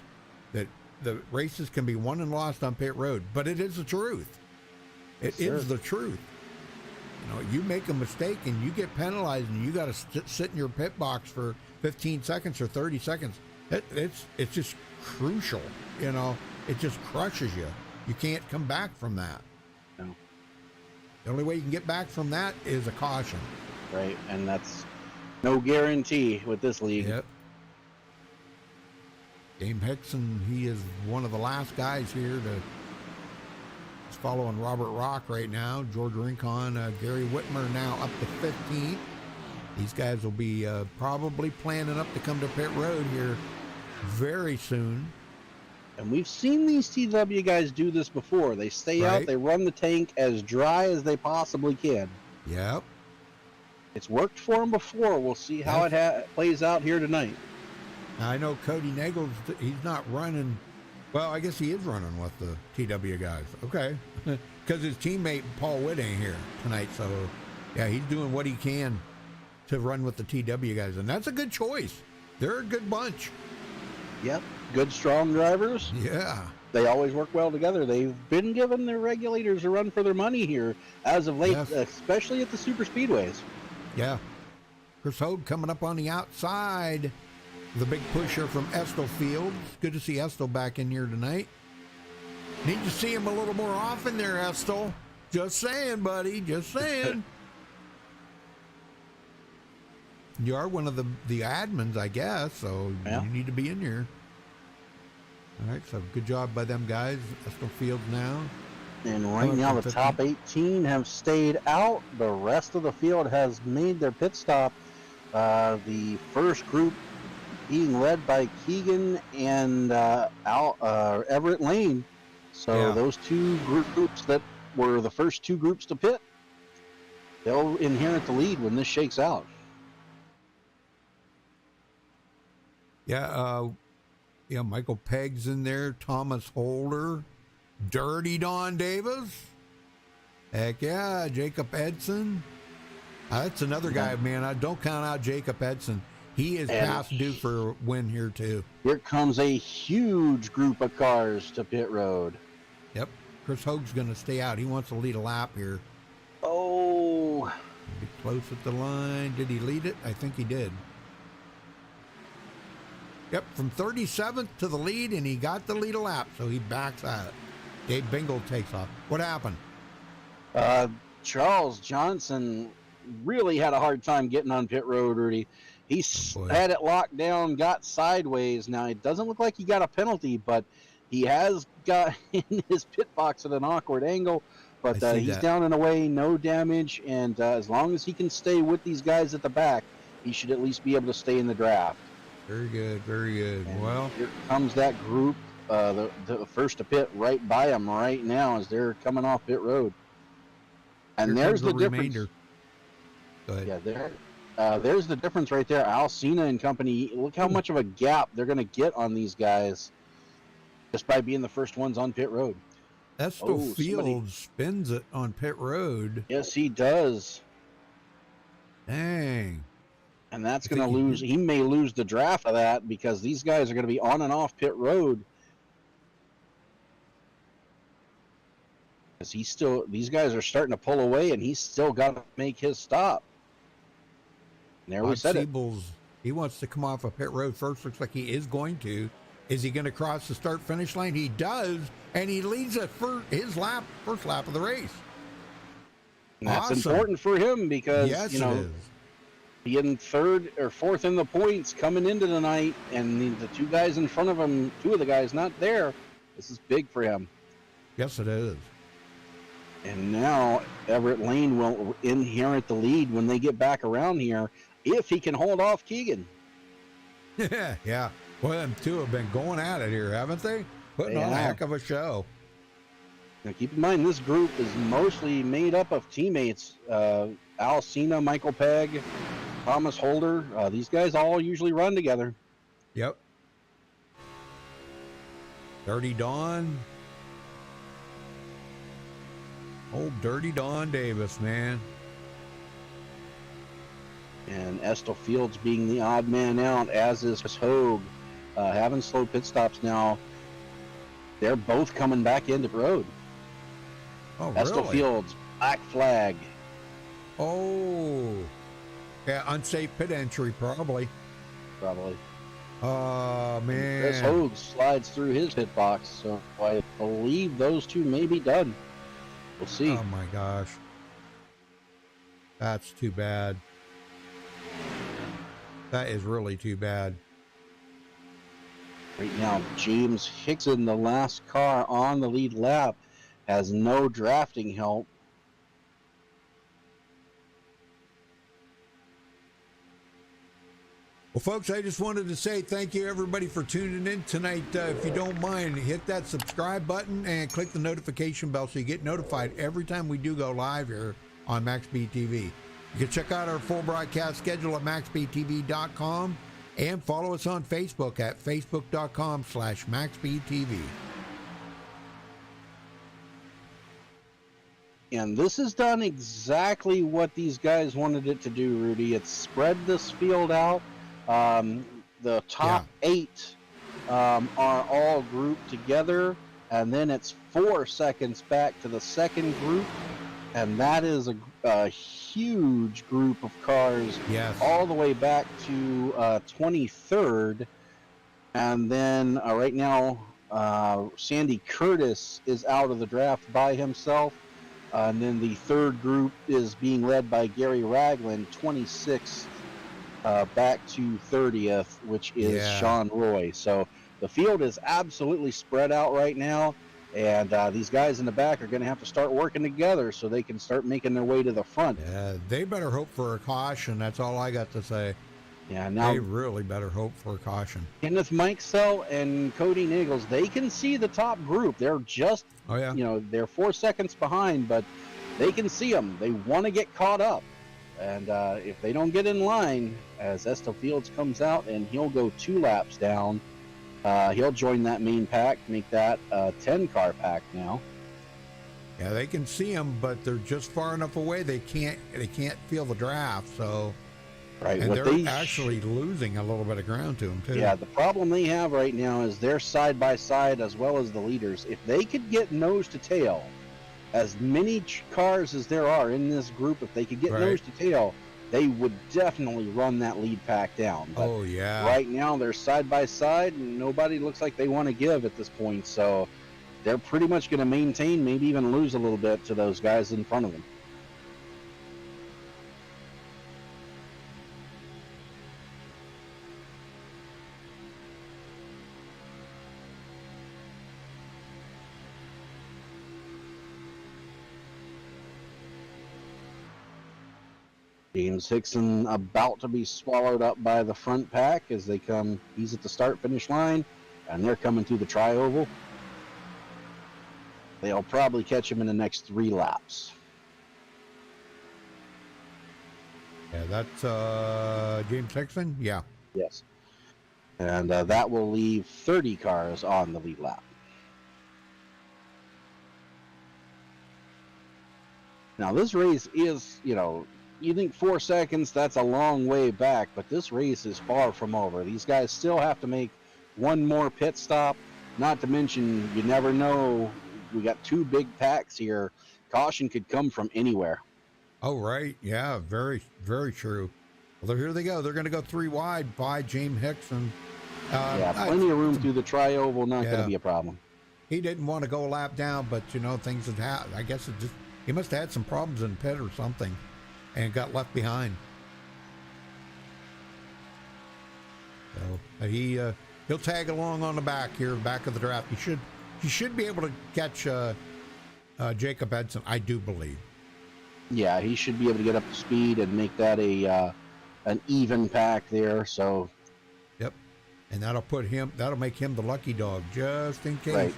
Speaker 1: that the races can be won and lost on pit road, but it is the truth. It is the truth. You make a mistake and you get penalized and you got to sit in your pit box for 15 seconds or 30 seconds. It's just crucial. It just crushes you. You can't come back from that.
Speaker 2: No.
Speaker 1: The only way you can get back from that is a caution.
Speaker 2: Right, and that's no guarantee with this league.
Speaker 1: Yep. Dame Hickson, he is one of the last guys here to. He's following Robert Rock right now. George Rincon, Gary Whitmer now up to 15th. These guys will be probably planning up to come to pit road here very soon.
Speaker 2: And we've seen these TW guys do this before. They stay out, they run the tank as dry as they possibly can.
Speaker 1: Yep.
Speaker 2: It's worked for them before. We'll see how it plays out here tonight.
Speaker 1: I know Cody Nagels, he's not running. Well, I guess he is running with the TW guys. Okay. Because his teammate Paul Witt ain't here tonight. So, yeah, he's doing what he can to run with the TW guys. And that's a good choice. They're a good bunch.
Speaker 2: Yep. Good, strong drivers.
Speaker 1: Yeah.
Speaker 2: They always work well together. They've been giving their regulators a run for their money here as of late, especially at the super speedways.
Speaker 1: Yeah. Chris Hogue coming up on the outside. The big pusher from Estill Fields. Good to see Estill back in here tonight. Need to see him a little more often there, Estill. Just saying, buddy. Just saying. You are one of the admins, I guess, so you need to be in here. All right, so good job by them guys. Estill Fields now.
Speaker 2: And right now the top 18 have stayed out. The rest of the field has made their pit stop. The first group being led by Keegan and Everett Lane. So those two groups that were the first two groups to pit, they'll inherit the lead when this shakes out.
Speaker 1: Yeah, Michael Pegg's in there, Thomas Holder, Dirty Don Davis. Heck yeah, Jacob Edson. That's another guy, man. I don't count out Jacob Edson. He is past due for a win here, too.
Speaker 2: Here comes a huge group of cars to pit road.
Speaker 1: Yep. Chris Hogue's going to stay out. He wants to lead a lap here.
Speaker 2: Oh.
Speaker 1: Be close at the line. Did he lead it? I think he did. Yep, from 37th to the lead, and he got the lead a lap, so he backs out. Gabe Bingle takes off. What happened?
Speaker 2: Charles Johnson really had a hard time getting on pit road, Rudy. He had it locked down, got sideways. Now, it doesn't look like he got a penalty, but he has got in his pit box at an awkward angle. But he's down and away, no damage, and as long as he can stay with these guys at the back, he should at least be able to stay in the draft.
Speaker 1: Very good, very good.
Speaker 2: And
Speaker 1: well,
Speaker 2: here comes that group, the first to pit right by them right now as they're coming off pit road. And there's the difference.
Speaker 1: Go ahead.
Speaker 2: Yeah, there's the difference right there. Alcina and company, look how much of a gap they're going to get on these guys just by being the first ones on pit road.
Speaker 1: Estill Fields spins it on pit road.
Speaker 2: Yes, he does.
Speaker 1: Dang.
Speaker 2: And that's going to lose. He may lose the draft of that because these guys are going to be on and off pit road. Because these guys are starting to pull away, and he's still got to make his stop. And there we said it.
Speaker 1: He wants to come off of pit road first. Looks like he is going to. Is he going to cross the start-finish line? He does, and he leads it for his first lap of the race.
Speaker 2: And that's important for him because,
Speaker 1: it is.
Speaker 2: Being third or fourth in the points coming into the night, and the two guys in front of him, two of the guys not there, this is big for him.
Speaker 1: Yes, it is.
Speaker 2: And now Everett Lane will inherit the lead when they get back around here, if he can hold off Keegan.
Speaker 1: Yeah. Well, them two have been going at it here, haven't they? Putting on a heck of a show.
Speaker 2: Now, keep in mind, this group is mostly made up of teammates. Alcina, Michael Pegg, Thomas Holder. These guys all usually run together.
Speaker 1: Yep. Dirty Don. Old Dirty Don Davis, man.
Speaker 2: And Estill Fields being the odd man out, as is Hogue. Having slow pit stops now. They're both coming back into the road.
Speaker 1: Oh,
Speaker 2: Estill
Speaker 1: really?
Speaker 2: Fields, black flag.
Speaker 1: Oh. Yeah, unsafe pit entry, probably.
Speaker 2: Probably.
Speaker 1: Oh, man.
Speaker 2: Chris Hogue slides through his pit box, so I believe those two may be done. We'll see.
Speaker 1: Oh, my gosh. That's too bad. That is really too bad.
Speaker 2: Right now, James Hickson, the last car on the lead lap, has no drafting help.
Speaker 1: Well, folks, I just wanted to say thank you, everybody, for tuning in tonight. If you don't mind, hit that subscribe button and click the notification bell so you get notified every time we do go live here on MaxspeedTV. You can check out our full broadcast schedule at MaxspeedTV.com and follow us on Facebook at Facebook.com/MaxspeedTV.
Speaker 2: And this has done exactly what these guys wanted it to do, Rudy. It's spread this field out. The top 8 are all grouped together, and then it's 4 seconds back to the second group, and that is a huge group of cars.
Speaker 1: Yes.
Speaker 2: All the way back to 23rd, and then right now Sandy Curtis is out of the draft by himself, and then the third group is being led by Gary Ragland, 26th. Back to 30th, which is Sean Roy. So the field is absolutely spread out right now, and these guys in the back are going to have to start working together so they can start making their way to the front.
Speaker 1: Yeah, they better hope for a caution. That's all I got to say.
Speaker 2: Yeah, now
Speaker 1: they really better hope for a caution.
Speaker 2: Kenneth Mikesell and Cody Nagels, they can see the top group. They're just, they're 4 seconds behind, but they can see them. They want to get caught up. And if they don't get in line, as Estel Fields comes out and he'll go 2 laps down, he'll join that main pack, make that a 10-car pack now.
Speaker 1: Yeah, they can see them, but they're just far enough away they can't feel the draft. So,
Speaker 2: right,
Speaker 1: and they're actually losing a little bit of ground to them too.
Speaker 2: Yeah, the problem they have right now is they're side by side as well as the leaders. If they could get nose to tail, as many cars as there are in this group, if they could get nose to tail, they would definitely run that lead pack down. But right now they're side by side, and nobody looks like they want to give at this point. So they're pretty much going to maintain, maybe even lose a little bit to those guys in front of them. James Hickson about to be swallowed up by the front pack as they come. He's at the start-finish line, and they're coming through the tri-oval. They'll probably catch him in the next 3 laps.
Speaker 1: Yeah, that's James Hickson? Yeah.
Speaker 2: Yes. And that will leave 30 cars on the lead lap. Now, this race is, you think 4 seconds, that's a long way back, but this race is far from over. These guys still have to make one more pit stop, not to mention, you never know, we got 2 big packs here. Caution could come from anywhere.
Speaker 1: Oh, right. Yeah, very, very true. Well, here they go. They're going to go 3 wide by James Hickson.
Speaker 2: Plenty of room through the tri-oval, not going to be a problem.
Speaker 1: He didn't want to go a lap down, but, things had happened. I guess he must have had some problems in the pit or something and got left behind. So he'll tag along on the back here, back of the draft. He should be able to catch Jacob Edson, I do believe.
Speaker 2: Yeah, he should be able to get up to speed and make that an even pack there. So,
Speaker 1: yep, and that'll make him the lucky dog just in case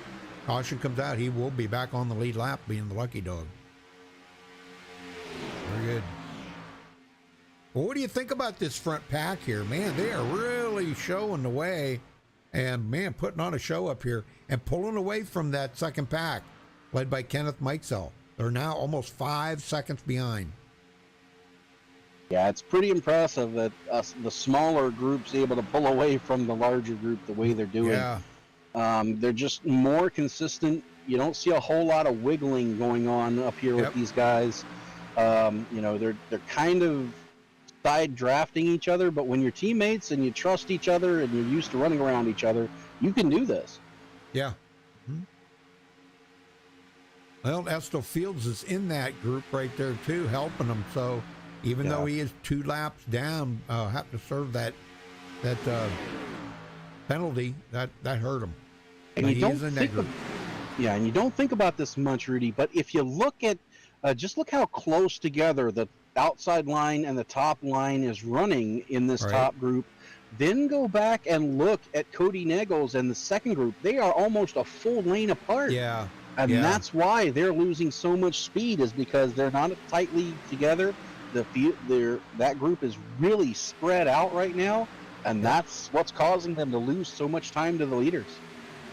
Speaker 1: caution comes out. He will be back on the lead lap, being the lucky dog. Very good. Well, what do you think about this front pack here? Man, they are really showing the way and, man, putting on a show up here and pulling away from that second pack led by Kenneth Mikesell. They're now almost 5 seconds behind.
Speaker 2: Yeah, it's pretty impressive that the smaller group's able to pull away from the larger group the way they're doing.
Speaker 1: Yeah.
Speaker 2: They're just more consistent. You don't see a whole lot of wiggling going on up here with these guys. You know, they're kind of side drafting each other, but when you're teammates and you trust each other and you're used to running around each other, you can do this.
Speaker 1: Yeah. Well, Estill Fields is in that group right there too, helping them. So even though he is 2 laps down, have to serve that penalty, that hurt him.
Speaker 2: And you don't think and you don't think about this much, Rudy, but if you look at just look how close together the outside line and the top line is running in this top group. Then go back and look at Cody Naggles and the second group. They are almost a full lane apart.
Speaker 1: Yeah.
Speaker 2: And that's why they're losing so much speed, is because they're not tightly together. That group is really spread out right now, and that's what's causing them to lose so much time to the leaders.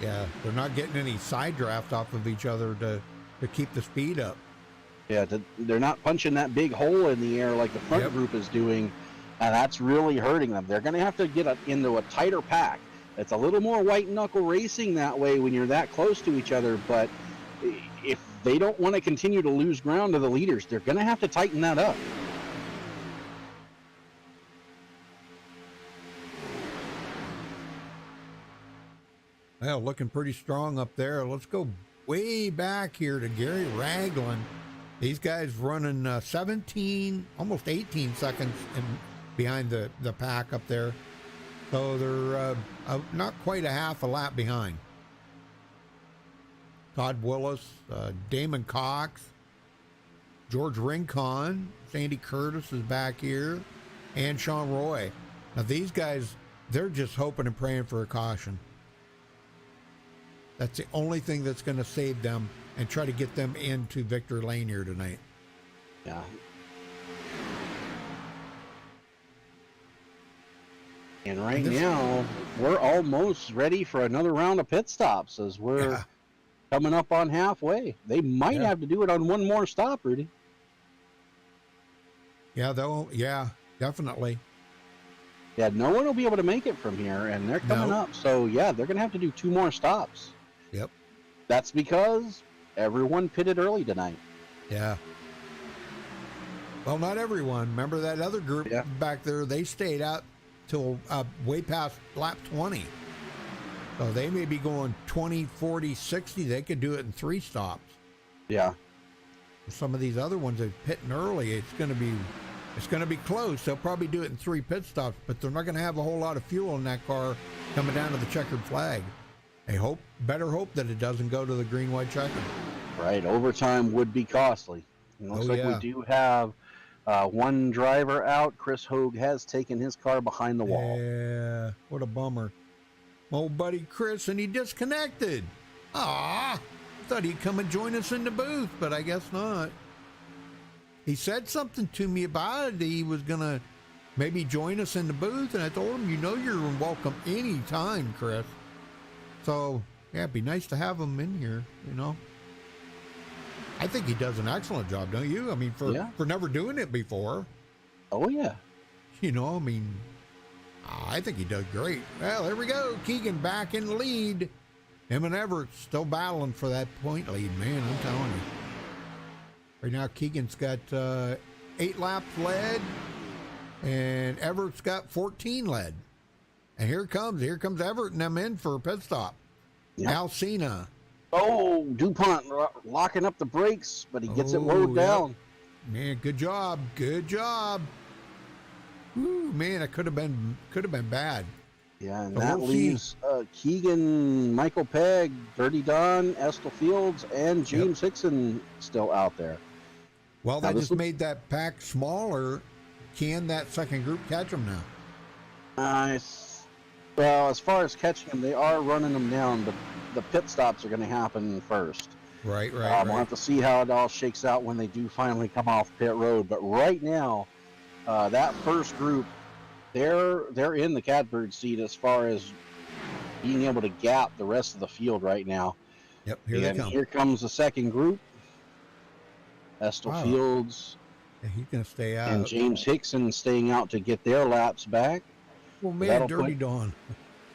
Speaker 1: Yeah, they're not getting any side draft off of each other to keep the speed up.
Speaker 2: Yeah, they're not punching that big hole in the air like the front group is doing, and that's really hurting them. They're going to have to get into a tighter pack. It's a little more white-knuckle racing that way when you're that close to each other, but if they don't want to continue to lose ground to the leaders, they're going to have to tighten that up.
Speaker 1: Well, looking pretty strong up there. Let's go way back here to Gary Ragland. These guys running 17, almost 18 seconds behind the pack up there. So they're not quite a half a lap behind. Todd Willis, Damon Cox, George Rincon, Sandy Curtis is back here, and Sean Roy. Now these guys, they're just hoping and praying for a caution. That's the only thing that's going to save them and try to get them into Victor Lane here tonight.
Speaker 2: Yeah. And now we're almost ready for another round of pit stops as we're coming up on halfway. They might have to do it on one more stop, Rudy.
Speaker 1: Yeah, definitely.
Speaker 2: Yeah, no one will be able to make it from here, and they're coming up. So, yeah, they're going to have to do 2 more stops.
Speaker 1: Yep.
Speaker 2: That's because everyone pitted early tonight.
Speaker 1: Yeah. Well, not everyone. Remember that other group back there, they stayed out till way past lap 20. So they may be going 20, 40, 60. They could do it in 3 stops.
Speaker 2: Yeah.
Speaker 1: Some of these other ones are pitting early. It's going to be close. They'll probably do it in 3 pit stops, but they're not going to have a whole lot of fuel in that car coming down to the checkered flag. Better hope that it doesn't go to the green, white, checkered.
Speaker 2: Right. Overtime would be costly. It looks like we do have one driver out. Chris Hogue has taken his car behind the wall.
Speaker 1: Yeah. What a bummer. Old buddy Chris, and he disconnected. I thought he'd come and join us in the booth, but I guess not. He said something to me about it. He was going to maybe join us in the booth, and I told him, you're welcome anytime, Chris. So, yeah, it'd be nice to have him in here, I think he does an excellent job, don't you? I mean, for never doing it before.
Speaker 2: Oh, yeah.
Speaker 1: I think he does great. Well, there we go. Keegan back in the lead. Him and Everett still battling for that point lead, man, I'm telling you. Right now, Keegan's got 8 laps led, and Everett's got 14 led. And here comes Everett and them in for a pit stop. Alcina.
Speaker 2: Oh, DuPont locking up the brakes, but he gets it lowered down.
Speaker 1: Man, good job. Ooh, man, it could have been bad.
Speaker 2: Yeah, and that leaves Keegan, Michael Pegg, Dirty Don, Estill Fields, and James Hickson still out there.
Speaker 1: Well, that just made that pack smaller. Can that second group catch them now?
Speaker 2: Well, as far as catching them, they are running them down, but the pit stops are going to happen first.
Speaker 1: Right.
Speaker 2: We'll have to see how it all shakes out when they do finally come off pit road. But right now, that first group, they're in the catbird seat as far as being able to gap the rest of the field right now.
Speaker 1: Yep, they come.
Speaker 2: Here comes the second group. Estill Fields.
Speaker 1: Yeah, he's going to stay out.
Speaker 2: And James Hickson staying out to get their laps back.
Speaker 1: Well, man, Dirty Dawn.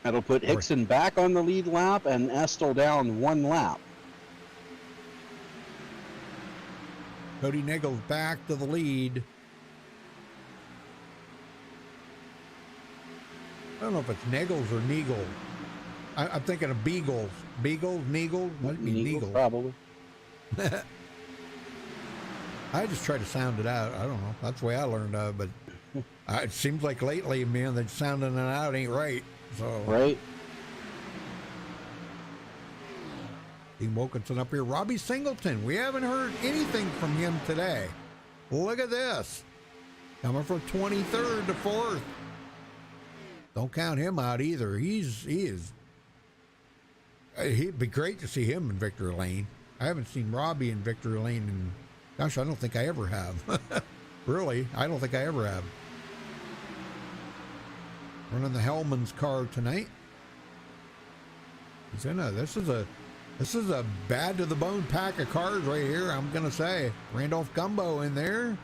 Speaker 2: That'll put Hickson back on the lead lap and Estill down 1 lap.
Speaker 1: Cody Nichols back to the lead. I don't know if it's Niggles or Neagle. I'm thinking of Beagles. Beagles, Neagle, might be Neagle.
Speaker 2: Probably.
Speaker 1: I just try to sound it out. I don't know. That's the way I learned of it. But it seems like lately, man, that sounding it out ain't right. So
Speaker 2: Right.
Speaker 1: Dean Wilkinson up here. Robbie Singleton. We haven't heard anything from him today. Look at this. Coming from 23rd to 4th. Don't count him out either. He is. It'd be great to see him in victory lane. I haven't seen Robbie in victory lane in, gosh, I don't think I ever have. Really, I don't think I ever have. Running the Hellman's car tonight. He's in this is a bad to the bone pack of cars right here, I'm gonna say. Randolph Gumbo in there.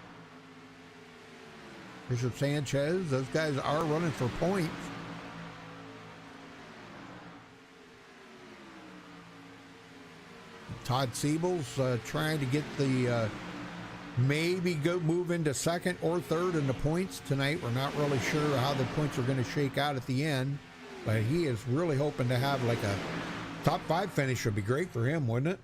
Speaker 1: Bishop Sanchez, those guys are running for points. Todd Siebel's trying to get the maybe move into second or third in the points tonight. We're not really sure how the points are going to shake out at the end, but he is really hoping to have like a top 5 finish. Would be great for him, wouldn't it?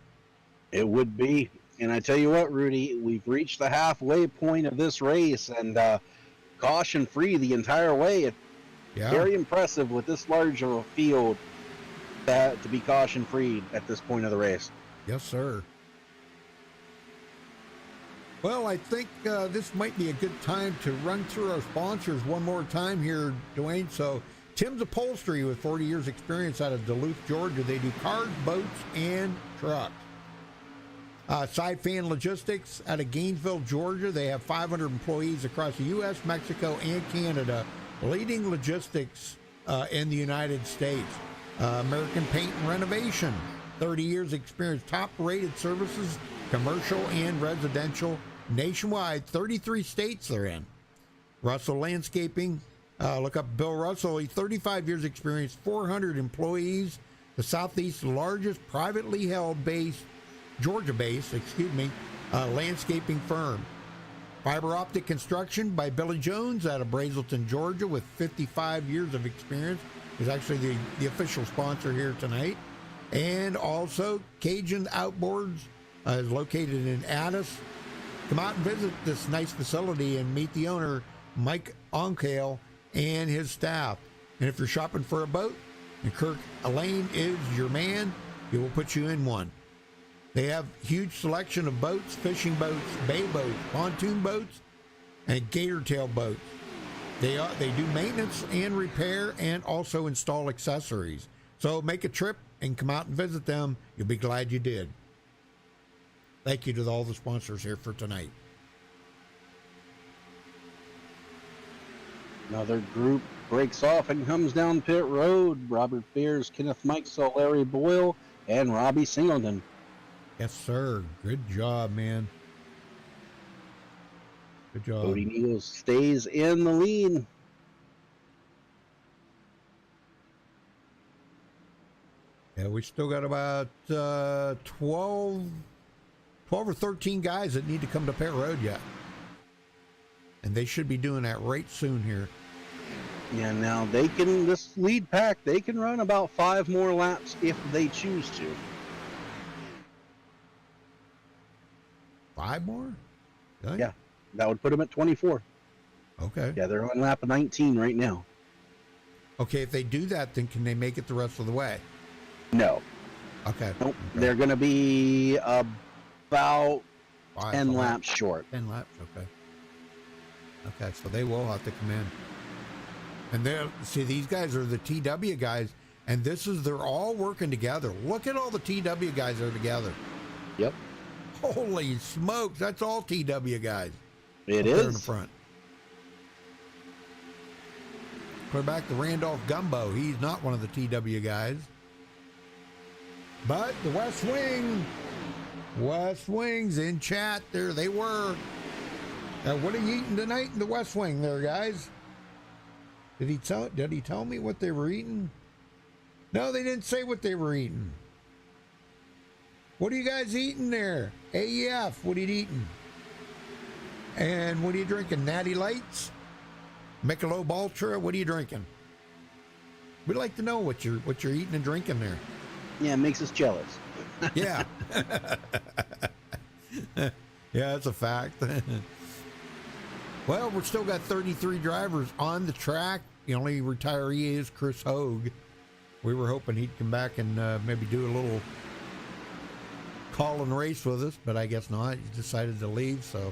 Speaker 2: It would be. And I tell you what, Rudy, we've reached the halfway point of this race, and caution free the entire way. It's very impressive with this large of a field to be caution free at this point of the race.
Speaker 1: Yes, sir. Well, I think this might be a good time to run through our sponsors one more time here, Dwayne. So, Tim's Upholstery with 40 years experience out of Duluth, Georgia. They do cars, boats, and trucks. Side Fan Logistics out of Gainesville, Georgia. They have 500 employees across the U.S., Mexico, and Canada. Leading logistics in the United States. American Paint and Renovation. 30 years experience, top-rated services, commercial and residential, nationwide, 33 states they're in. Russell Landscaping, look up Bill Russell, he's 35 years experience, 400 employees, the Southeast's largest privately held Georgia-based, landscaping firm. Fiber Optic Construction by Billy Jones out of Brazelton, Georgia, with 55 years of experience. He's actually the official sponsor here tonight. And also, Cajun Outboards is located in Addis. Come out and visit this nice facility and meet the owner, Mike Onkale, and his staff. And if you're shopping for a boat, and Kirk Elaine is your man, he will put you in one. They have huge selection of boats, fishing boats, bay boats, pontoon boats, and gator tail boats. They do maintenance and repair and also install accessories. So make a trip and come out and visit them. You'll be glad you did. Thank you to all the sponsors here for tonight.
Speaker 2: Another group breaks off and comes down pit road. Robert Fears, Kenneth Mikesell, Larry Boyle, and Robbie Singleton.
Speaker 1: Yes, sir. Good job, man. Good job.
Speaker 2: Cody Neals stays in the lead.
Speaker 1: Yeah, we still got about 12 or 13 guys that need to come to pit road yet. And they should be doing that right soon here.
Speaker 2: Yeah, now this lead pack, they can run about 5 more laps if they choose to.
Speaker 1: 5 more? Really?
Speaker 2: Yeah, that would put them at 24.
Speaker 1: Okay.
Speaker 2: Yeah, they're on lap 19 right now.
Speaker 1: Okay, if they do that, then can they make it the rest of the way?
Speaker 2: No.
Speaker 1: Okay.
Speaker 2: Nope.
Speaker 1: Okay.
Speaker 2: They're going to be about 10 laps short.
Speaker 1: 10 laps, okay. Okay, so they will have to come in. And see, these guys are the TW guys, and they're all working together. Look at all the TW guys that are together.
Speaker 2: Yep.
Speaker 1: Holy smokes, that's all TW guys.
Speaker 2: It
Speaker 1: There in the
Speaker 2: is.
Speaker 1: front. Put back to Randolph Gumbo. He's not one of the TW guys. But the West Wing's in chat. There they were. What are you eating tonight in the West Wing there, guys? Did he tell me what they were eating? No, they didn't say what they were eating. What are you guys eating there? AEF, what are you eating? And what are you drinking? Natty Lights? Michelob Ultra? What are you drinking? We'd like to know what you're eating and drinking there.
Speaker 2: Yeah, it makes us jealous.
Speaker 1: Yeah. Yeah, that's a fact. Well, we're still got 33 drivers on the track. The only retiree is Chris Hogue. We were hoping he'd come back and maybe do a little call and race with us, but I guess not. He decided to leave, so.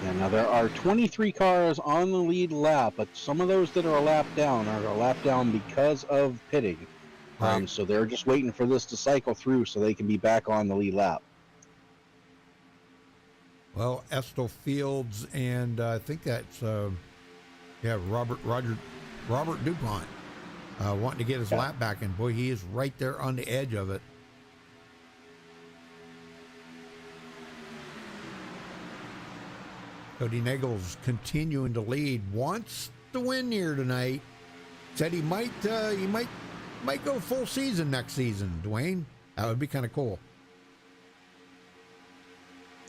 Speaker 2: Yeah, now there are 23 cars on the lead lap, but some of those that are a lap down are a lap down because of pitting.
Speaker 1: Right.
Speaker 2: So they're just waiting for this to cycle through so they can be back on the lead lap.
Speaker 1: Well, Estel Fields and I think that's Robert DuPont wanting to get his lap back, and boy, he is right there on the edge of it. Cody Nagel's continuing to lead. Wants to win here tonight. Said he might go full season next season, Dwayne. That would be kind of cool.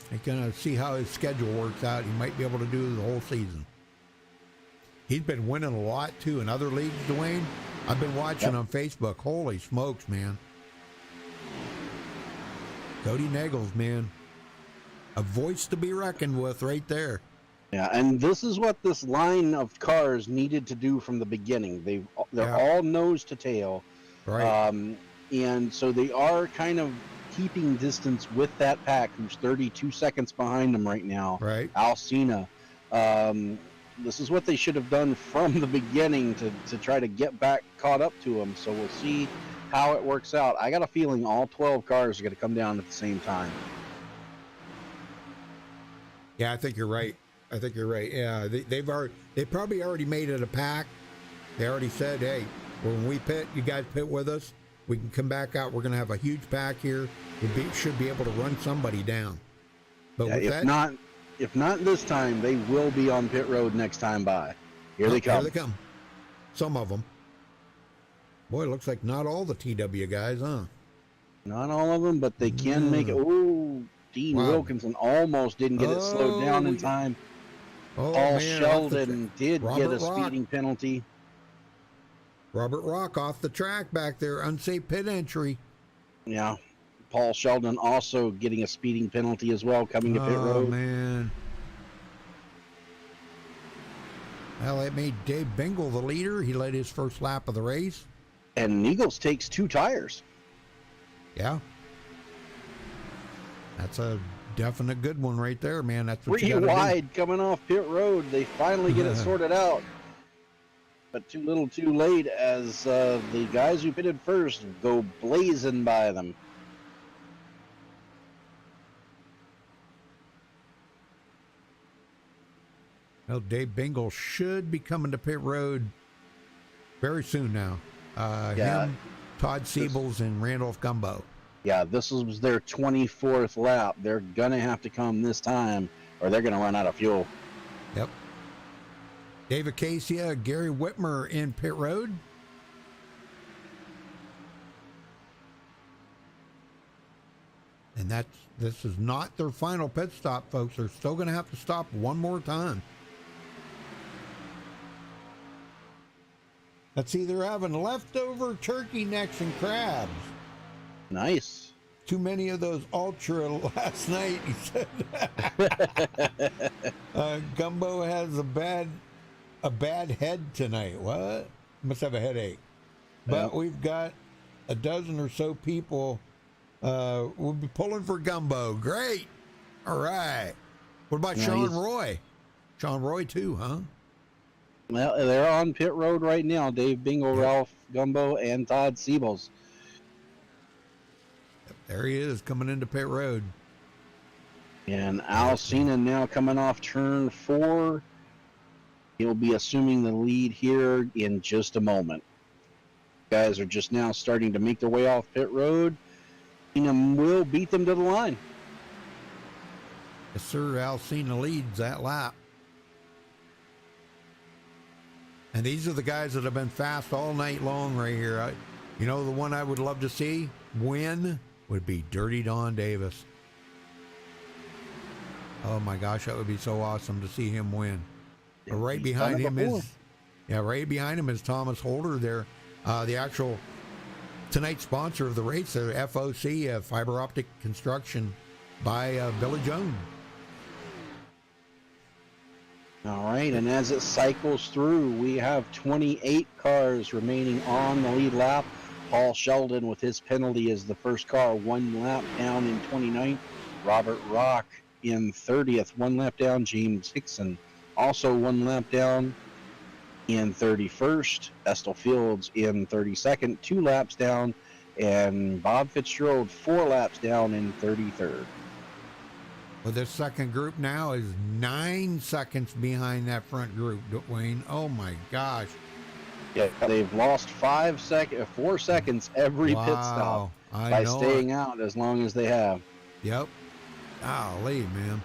Speaker 1: He's going to see how his schedule works out. He might be able to do the whole season. He's been winning a lot, too, in other leagues, Dwayne. I've been watching on Facebook. Holy smokes, man. Cody Nagels, man. A voice to be reckoned with right there.
Speaker 2: Yeah, and this is what this line of cars needed to do from the beginning. They're all nose to tail.
Speaker 1: Right.
Speaker 2: And so they are kind of keeping distance with that pack, who's 32 seconds behind them right now.
Speaker 1: Right.
Speaker 2: Alcina. This is what they should have done from the beginning to try to get back caught up to them. So we'll see how it works out. I got a feeling all 12 cars are going to come down at the same time.
Speaker 1: Yeah, I think you're right. Yeah, they probably already made it a pack. They already said, hey, when we pit, you guys pit with us. We can come back out. We're going to have a huge pack here. We should be able to run somebody down. But
Speaker 2: yeah, if not this time, they will be on pit road next time by. Here they come.
Speaker 1: Here they come. Some of them. Boy, it looks like not all the TW guys, huh?
Speaker 2: Not all of them, but they can make it. Oh, Dean Wilkinson almost didn't get it slowed down in time. Paul Sheldon did get a speeding penalty.
Speaker 1: Robert Rock off the track back there, unsafe pit entry.
Speaker 2: Yeah. Paul Sheldon also getting a speeding penalty as well, coming to pit road.
Speaker 1: Oh, man. Well, it made Dave Bingle the leader. He led his first lap of the race.
Speaker 2: And Eagles takes 2 tires.
Speaker 1: Yeah. That's a definite good one right there, man. That's what
Speaker 2: 3 wide coming off pit road. They finally get it sorted out. But too little too late as the guys who pitted first go blazing by them.
Speaker 1: Well, Dave Bingle should be coming to pit road very soon now. Him, Todd Siebels, and Randolph Gumbo.
Speaker 2: Yeah, this was their 24th lap. They're going to have to come this time or they're going to run out of fuel.
Speaker 1: Yep. Dave Acacia, Gary Whitmer in pit road. And this is not their final pit stop, folks. They're still going to have to stop one more time. Let's see, they're having leftover turkey necks and crabs.
Speaker 2: Nice.
Speaker 1: Too many of those ultra last night, he said. Gumbo has a bad head tonight. What? Must have a headache. But we've got a dozen or so people. We'll be pulling for Gumbo. Great. All right. What about Sean Roy? Sean Roy too, huh?
Speaker 2: Well, they're on pit road right now. Dave Bingle, Ralph Gumbo, and Todd Siebels.
Speaker 1: There he is coming into pit road.
Speaker 2: And Alcina now coming off turn 4. He'll be assuming the lead here in just a moment. Guys are just now starting to make their way off pit road. And will beat them to the line.
Speaker 1: Yes, sir. Alcina leads that lap. And these are the guys that have been fast all night long right here. You know, the one I would love to see win would be Dirty Don Davis. Oh my gosh, that would be so awesome to see him win.
Speaker 2: Yeah,
Speaker 1: Right
Speaker 2: he's
Speaker 1: behind
Speaker 2: done it
Speaker 1: him
Speaker 2: before.
Speaker 1: right behind him is Thomas Holder there. The actual tonight's sponsor of the race, their FOC, Fiber Optic Construction by Billy Jones.
Speaker 2: All right, and as it cycles through, we have 28 cars remaining on the lead lap. Paul Sheldon with his penalty is the first car, 1 lap down in 29th. Robert Rock in 30th, 1 lap down. James Hickson also 1 lap down in 31st. Estel Fields in 32nd, 2 laps down. And Bob Fitzgerald 4 laps down in 33rd.
Speaker 1: Well, this second group now is 9 seconds behind that front group, Wayne. Oh my gosh.
Speaker 2: Yeah, they've lost 4 seconds every pit stop
Speaker 1: I
Speaker 2: by
Speaker 1: know
Speaker 2: staying
Speaker 1: it.
Speaker 2: out as long as they have.
Speaker 1: Yep. Golly, man.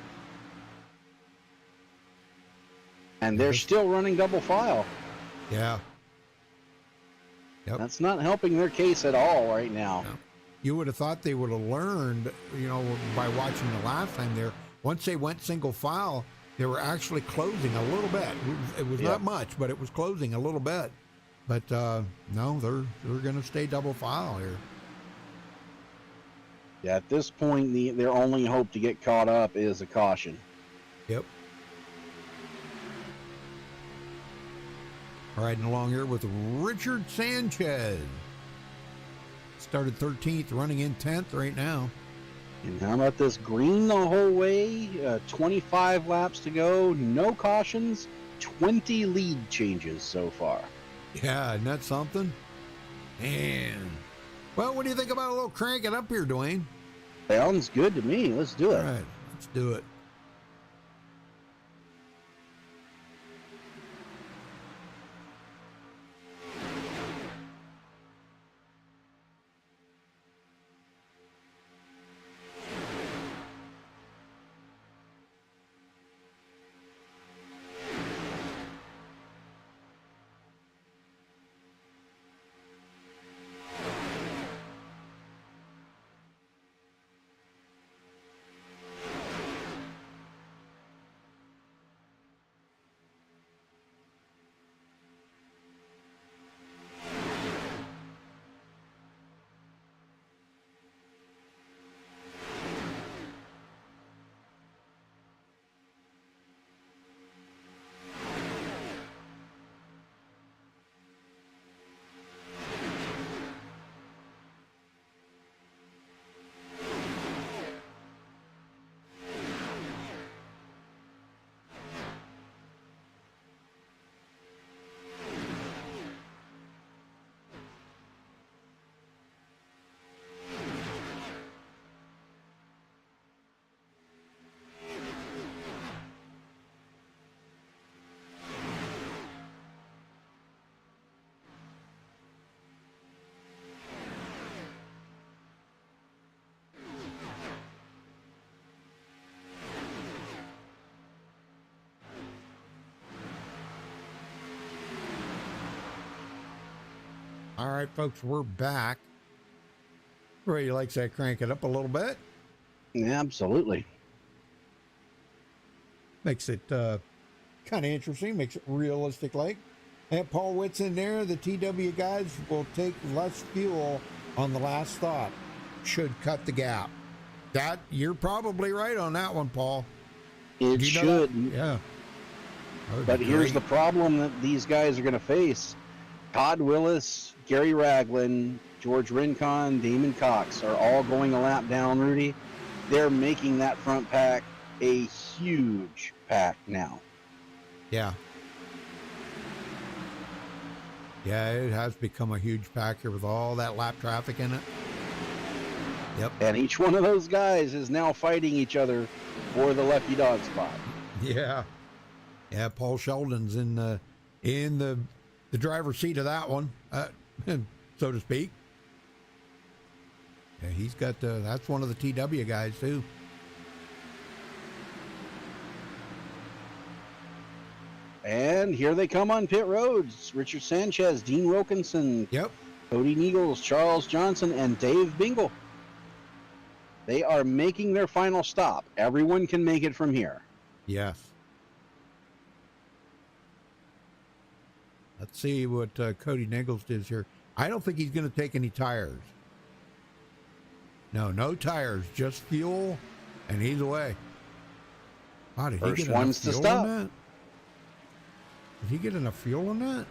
Speaker 2: And they're still running double file.
Speaker 1: Yeah. Yep.
Speaker 2: That's not helping their case at all right now.
Speaker 1: No. You would have thought they would have learned, by watching the last time there. Once they went single file, they were actually closing a little bit. It was not much, but it was closing a little bit. But no, they're going to stay double file here.
Speaker 2: Yeah, at this point, their only hope to get caught up is a caution.
Speaker 1: Yep. Riding along here with Richard Sanchez. Started 13th, running in 10th right now.
Speaker 2: And how about this green the whole way? 25 laps to go, no cautions, 20 lead changes so far.
Speaker 1: Yeah, isn't that something? Man. Well, what do you think about a little cranking up here, Dwayne?
Speaker 2: Sounds good to me. Let's do it.
Speaker 1: All right, let's do it. All right, folks, we're back. Ray likes that crank it up a little bit.
Speaker 2: Yeah, absolutely.
Speaker 1: Makes it kind of interesting, makes it realistic like. And Paul Witt's in there. The TW guys will take less fuel on the last stop. Should cut the gap. That you're probably right on that one, Paul.
Speaker 2: It
Speaker 1: Did you know
Speaker 2: should.
Speaker 1: that? Yeah. That would
Speaker 2: But
Speaker 1: be
Speaker 2: here's
Speaker 1: great.
Speaker 2: the problem that these guys are going to face. Todd Willis, Gary Ragland, George Rincon, Damon Cox are all going a lap down, Rudy. They're making that front pack a huge pack now.
Speaker 1: Yeah. Yeah, it has become a huge pack here with all that lap traffic in it. Yep.
Speaker 2: And each one of those guys is now fighting each other for the lucky dog spot.
Speaker 1: Yeah. Yeah, Paul Sheldon's in the driver's seat of that one, so to speak. Yeah, he's got that's one of the TW guys too.
Speaker 2: And here they come on pit roads. Richard Sanchez, Dean Wilkinson,
Speaker 1: Yep.
Speaker 2: Cody Niegels, Charles Johnson, and Dave Bingle. They are making their final stop. Everyone can make it from here.
Speaker 1: Yes. Let's see what Cody Nichols does here. I don't think he's going to take any tires. No tires, just fuel, and he's away. Wow, did
Speaker 2: First
Speaker 1: he get enough
Speaker 2: ones to
Speaker 1: fuel
Speaker 2: stop.
Speaker 1: in that? Did he get enough fuel in that?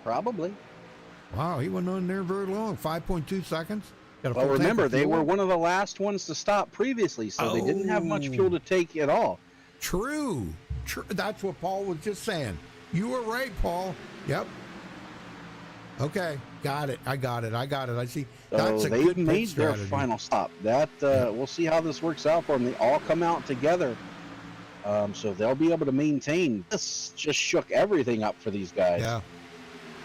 Speaker 2: Probably.
Speaker 1: Wow, he wasn't on there very long. 5.2 seconds. Got a
Speaker 2: Well,
Speaker 1: full tank
Speaker 2: remember,
Speaker 1: of
Speaker 2: they
Speaker 1: fuel.
Speaker 2: were one of the last ones to stop previously, so they didn't have much fuel to take at all.
Speaker 1: True. That's what Paul was just saying. You were right, Paul. Yep. Okay, got it. I got it. I see.
Speaker 2: So
Speaker 1: That's a
Speaker 2: they've
Speaker 1: good pit
Speaker 2: made their
Speaker 1: strategy.
Speaker 2: final stop. That we'll see how this works out for them. They all come out together, so they'll be able to maintain. This just shook everything up for these guys.
Speaker 1: Yeah.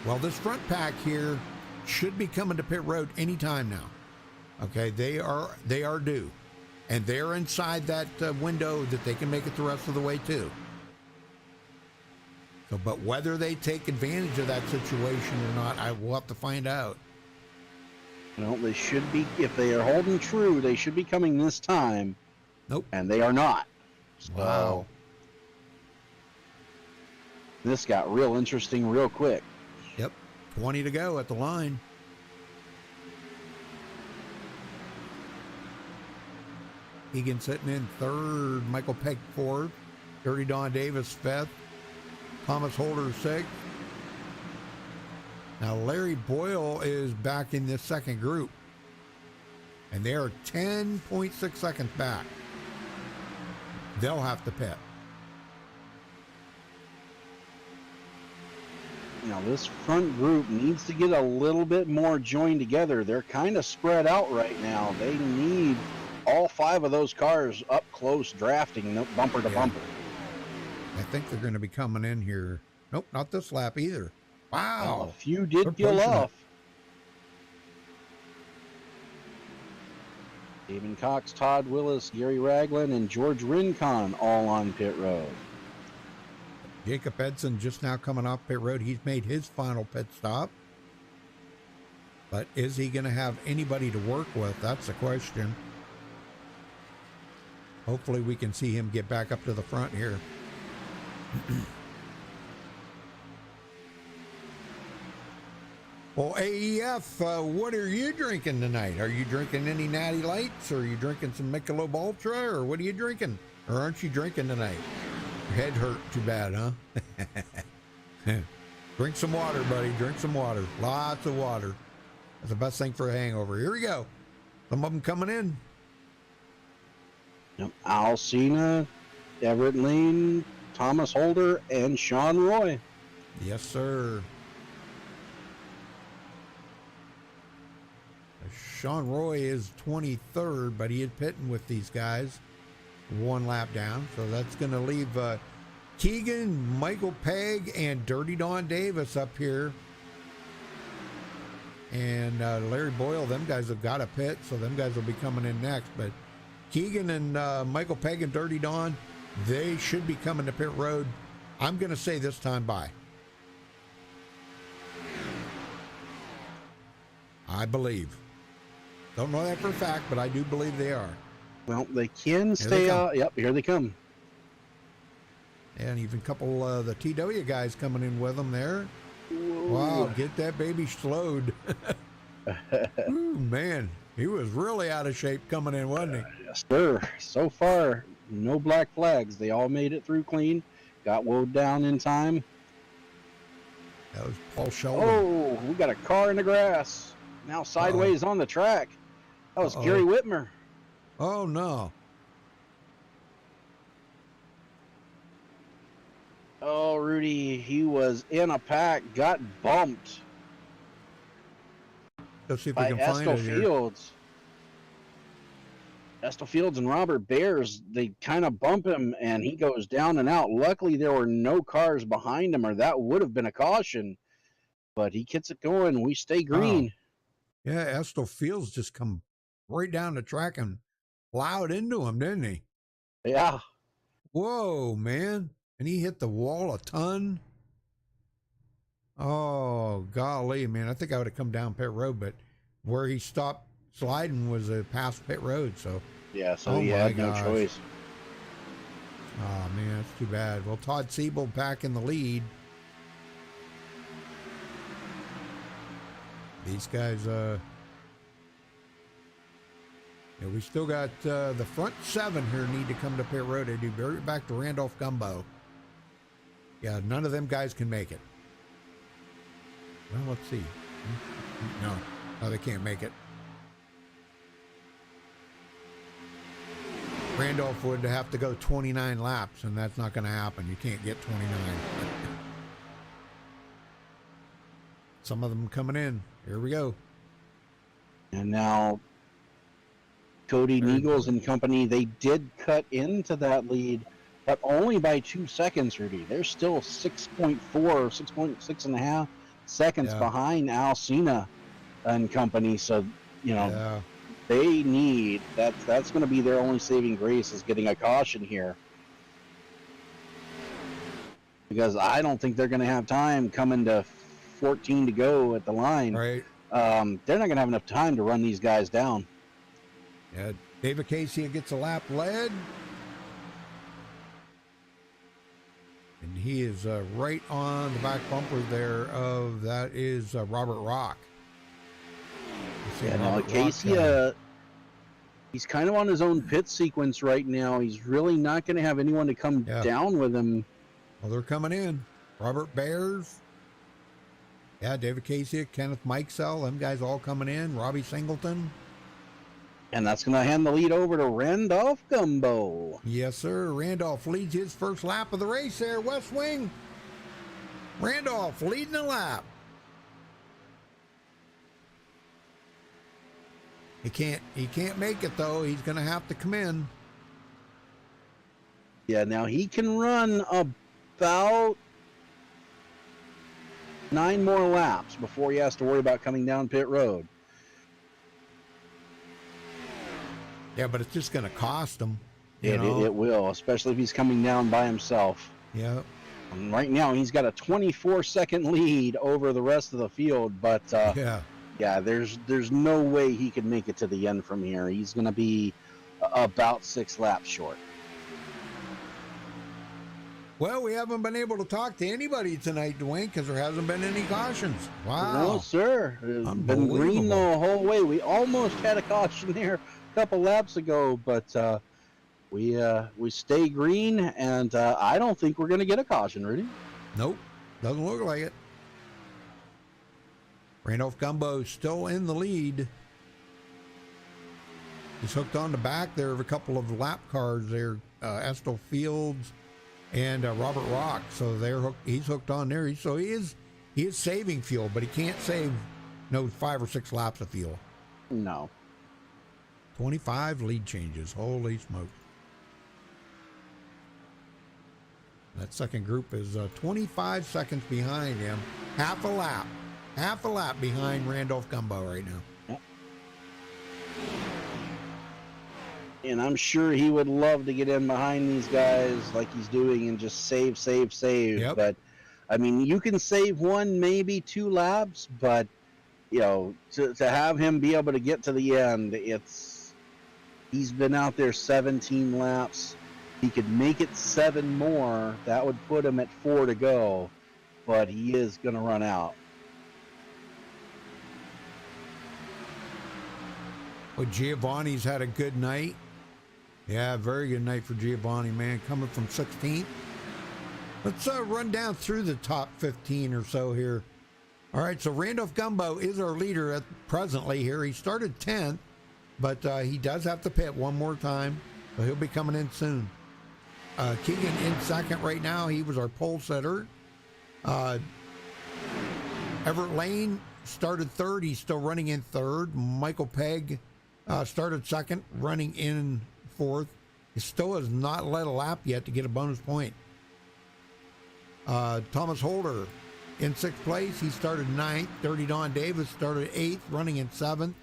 Speaker 1: Well, this front pack here should be coming to pit road anytime now. Okay, they are due, and they're inside that window that they can make it the rest of the way too. So, but whether they take advantage of that situation or not, I will have to find out.
Speaker 2: Well, they should be, if they are holding true, they should be coming this time.
Speaker 1: Nope.
Speaker 2: And they are not. So
Speaker 1: Wow.
Speaker 2: this got real interesting real quick.
Speaker 1: Yep. 20 to go at the line. Egan sitting in third. Michael Peck fourth. Dirty Don Davis fifth. Thomas Holder sixth. Now Larry Boyle is back in this second group. And they are 10.6 seconds back. They'll have to pit.
Speaker 2: Now this front group needs to get a little bit more joined together. They're kind of spread out right now. They need all 5 of those cars up close drafting bumper to bumper.
Speaker 1: I think they're going to be coming in here. Nope, not this lap either. Wow.
Speaker 2: Well, a few did
Speaker 1: They're
Speaker 2: peel
Speaker 1: pushing it.
Speaker 2: off. Damon Cox, Todd Willis, Gary Ragland, and George Rincon all on pit road.
Speaker 1: Jacob Edson just now coming off pit road. He's made his final pit stop. But is he going to have anybody to work with? That's the question. Hopefully we can see him get back up to the front here. Well, AEF, what are you drinking tonight? Are you drinking any Natty Lights? Or are you drinking some Michelob Ultra? Or what are you drinking? Or aren't you drinking tonight? Your head hurt too bad, huh? Drink some water, buddy. Drink some water. Lots of water. That's the best thing for a hangover. Here we go. Some of them coming in.
Speaker 2: Yep. Al Cena, Everett Lane, Thomas Holder, and Sean Roy.
Speaker 1: Yes, sir. Sean Roy is 23rd, but he is pitting with these guys. 1 lap down. So that's going to leave Keegan, Michael Pegg, and Dirty Don Davis up here. And Larry Boyle, them guys have got a pit, so them guys will be coming in next. But Keegan and Michael Pegg and Dirty Don, they should be coming to pit road. I'm going to say this time by. I believe. Don't know that for a fact, but I do believe they are.
Speaker 2: Well, they can stay out. Yep, here they come.
Speaker 1: And even a couple of the TW guys coming in with them there.
Speaker 2: Whoa.
Speaker 1: Wow, get that baby slowed. Ooh, man, he was really out of shape coming in, wasn't he?
Speaker 2: Yes, sir. So far, no black flags. They all made it through clean. Got woed down in time.
Speaker 1: That was Paul Sheldon.
Speaker 2: Oh, we got a car in the grass. Now sideways on the track. That was Gary Whitmer.
Speaker 1: Oh, no.
Speaker 2: Oh, Rudy, he was in a pack, got bumped
Speaker 1: Let's see if we
Speaker 2: by
Speaker 1: can find
Speaker 2: Estel
Speaker 1: it here.
Speaker 2: Fields. Estel Fields and Robert Bears, they kind of bump him, and he goes down and out. Luckily, there were no cars behind him, or that would have been a caution. But he gets it going. We stay green.
Speaker 1: Yeah, Estel Fields just come right down the track and plowed into him, didn't he?
Speaker 2: Yeah.
Speaker 1: Whoa, man. And he hit the wall a ton. Oh, golly, man. I think I would have come down pit road, but where he stopped sliding was past pit road. So,
Speaker 2: Yeah, so
Speaker 1: Oh
Speaker 2: he
Speaker 1: my
Speaker 2: had no
Speaker 1: gosh.
Speaker 2: choice.
Speaker 1: oh man, that's too bad. Well, Todd Siebel back in the lead. These guys, yeah, we still got the front 7 here need to come to pit road. They do back to Randolph Gumbo. Yeah, none of them guys can make it. Well, let's see. No, they can't make it. Randolph would have to go 29 laps, and that's not going to happen. You can't get 29. Some of them coming in. Here we go.
Speaker 2: And now Cody Niegels and company, they did cut into that lead, but only by 2 seconds, Rudy. They're still 6.4 or 6.6 and a half seconds
Speaker 1: Yeah.
Speaker 2: behind Alcina and company. So, you know,
Speaker 1: Yeah.
Speaker 2: they need that's going to be their only saving grace, is getting a caution here, because I don't think they're going to have time coming to 14 to go at the line.
Speaker 1: Right.
Speaker 2: They're not going to have enough time to run these guys down.
Speaker 1: Yeah. David Casey gets a lap led. And he is right on the back bumper there of that is Robert Rock. You see
Speaker 2: Yeah, now
Speaker 1: Robert Rock,
Speaker 2: Casey, he's kind of on his own pit sequence right now. He's really not going to have anyone to come
Speaker 1: Yeah.
Speaker 2: down with him.
Speaker 1: well, they're coming in. Robert Bears. Yeah, David Casey, Kenneth Mikesell, them guys all coming in. Robbie Singleton.
Speaker 2: And that's going to hand the lead over to Randolph Gumbo.
Speaker 1: Yes, sir. Randolph leads his first lap of the race there. West Wing. Randolph leading the lap. He can't make it though. He's going to have to come in.
Speaker 2: Yeah, now he can run about 9 more laps before he has to worry about coming down pit road.
Speaker 1: Yeah, but it's just going to cost him.
Speaker 2: It will, especially if he's coming down by himself.
Speaker 1: Yeah.
Speaker 2: And right now, he's got a 24-second lead over the rest of the field, but
Speaker 1: Yeah.
Speaker 2: there's no way he can make it to the end from here. He's going to be about 6 laps short.
Speaker 1: Well, we haven't been able to talk to anybody tonight, Dwayne, because there hasn't been any cautions. Wow.
Speaker 2: No, sir. It's been
Speaker 1: Unbelievable.
Speaker 2: green the whole way. We almost had a caution there a couple laps ago, but we stay green, and I don't think we're going to get a caution, Rudy.
Speaker 1: Nope. Doesn't look like it. Randolph Gumbo still in the lead. He's hooked on the back there of a couple of lap cars there, Estel Fields and Robert Rock. So he's hooked on there. So he is saving fuel, but he can't save 5 or 6 laps of fuel.
Speaker 2: No.
Speaker 1: 25 lead changes. Holy smokes. That second group is 25 seconds behind him. Half a lap behind Randolph Gumbo right now.
Speaker 2: Yep. And I'm sure he would love to get in behind these guys like he's doing and just save.
Speaker 1: Yep.
Speaker 2: But, I mean, you can save 1, maybe 2 laps, but, you know, to have him be able to get to the end, he's been out there 17 laps. He could make it 7 more. That would put him at 4 to go, but he is going to run out.
Speaker 1: Well, Giovanni's had a good night. Yeah, very good night for Giovanni, man. Coming from 16th. Let's run down through the top 15 or so here. All right, so Randolph Gumbo is our leader presently here. He started 10th, but he does have to pit one more time, so he'll be coming in soon. Keegan in second right now. He was our pole setter. Everett Lane started third. He's still running in third. Michael Pegg started second, running in fourth. He still has not led a lap yet to get a bonus point. Thomas Holder in 6th place. He started 9th. Dirty Don Davis started 8th, running in 7th.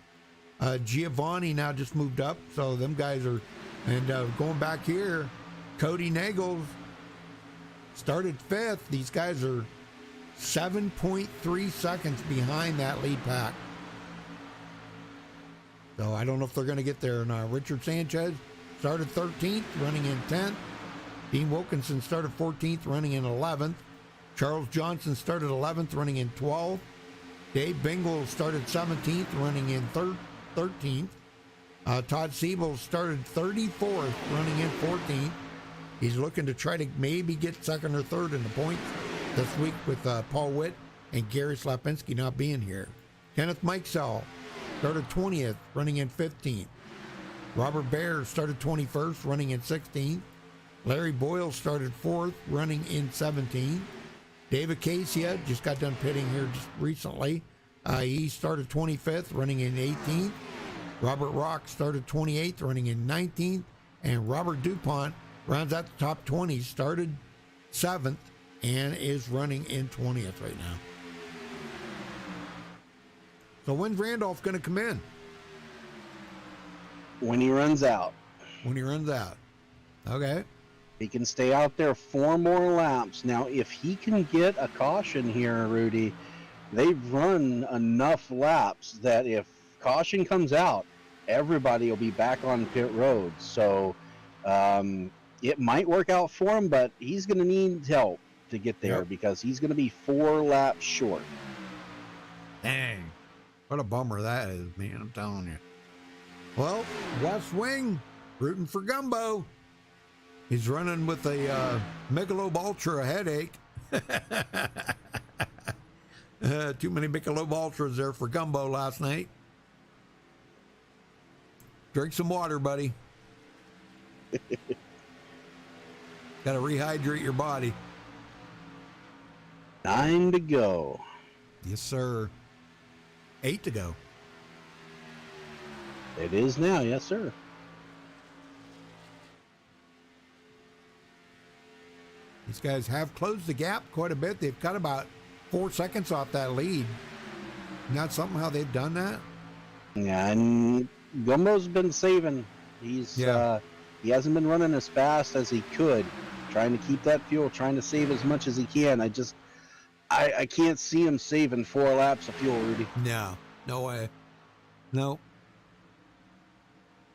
Speaker 1: Giovanni now just moved up, so them guys are, and going back here, Cody Nagels started 5th. These guys are 7.3 seconds behind that lead pack. So I don't know if they're going to get there. And Richard Sanchez started 13th, running in 10th. Dean Wilkinson started 14th, running in 11th. Charles Johnson started 11th, running in 12th. Dave Bingle started 17th, running in 13th. Todd Siebel started 34th, running in 14th. He's looking to try to maybe get second or third in the points this week with Paul Witt and Gary Slapinski not being here. Kenneth Mikesell started 20th, running in 15th. Robert Baer started 21st, running in 16th. Larry Boyle started 4th, running in 17th. David Casia just got done pitting here just recently. He started 25th, running in 18th. Robert Rock started 28th, running in 19th. And Robert DuPont rounds out the top 20, started 7th, and is running in 20th right now. So when's Randolph going to come in?
Speaker 2: When he runs out.
Speaker 1: When he runs out. Okay.
Speaker 2: He can stay out there 4 more laps. Now, if he can get a caution here, Rudy, they've run enough laps that if caution comes out, everybody will be back on pit road. So it might work out for him, but he's going to need help to get there because he's going to be 4 laps short.
Speaker 1: Dang. What a bummer that is, man. I'm telling you. Well, West Wing rooting for Gumbo. He's running with a Michelob Ultra headache. Too many Michelob Ultras there for Gumbo last night. Drink some water, buddy. Got to rehydrate your body.
Speaker 2: 9 to go.
Speaker 1: Yes, sir. 8 to go.
Speaker 2: It is now, yes, sir.
Speaker 1: These guys have closed the gap quite a bit. They've cut about 4 seconds off that lead. Not something how they've done that.
Speaker 2: Yeah, and Gumbo's been saving. He hasn't been running as fast as he could, trying to keep that fuel, trying to save as much as he can. I can't see him saving 4 laps of fuel, Rudy.
Speaker 1: No way. No.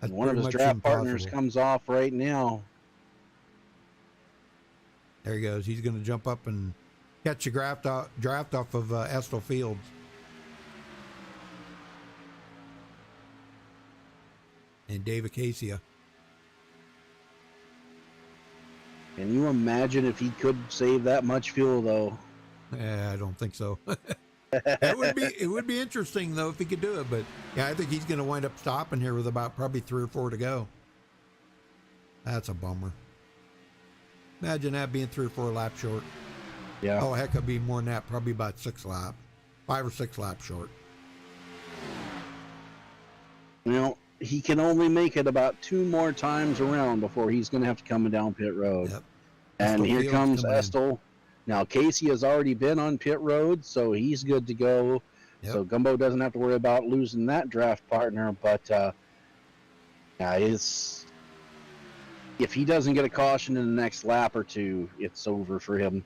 Speaker 2: One of his draft partners comes off right now.
Speaker 1: There he goes. He's going to jump up and catch a draft off of Estill Fields. And Dave Acacia.
Speaker 2: Can you imagine if he could save that much fuel, though?
Speaker 1: I don't think so. It would be interesting though if he could do it, but yeah, I think he's going to wind up stopping here with about probably 3 or 4 to go. That's a bummer. Imagine that being 3 or 4 laps short.
Speaker 2: Yeah.
Speaker 1: Oh heck, it'd be more than that. Probably about 6 laps, 5 or 6 laps short.
Speaker 2: Well, he can only make it about 2 more times around before he's going to have to come down pit road.
Speaker 1: Yep.
Speaker 2: And here comes Estill. Now, Casey has already been on pit road, so he's good to go. Yep. So Gumbo doesn't have to worry about losing that draft partner. But if he doesn't get a caution in the next lap or 2, it's over for him.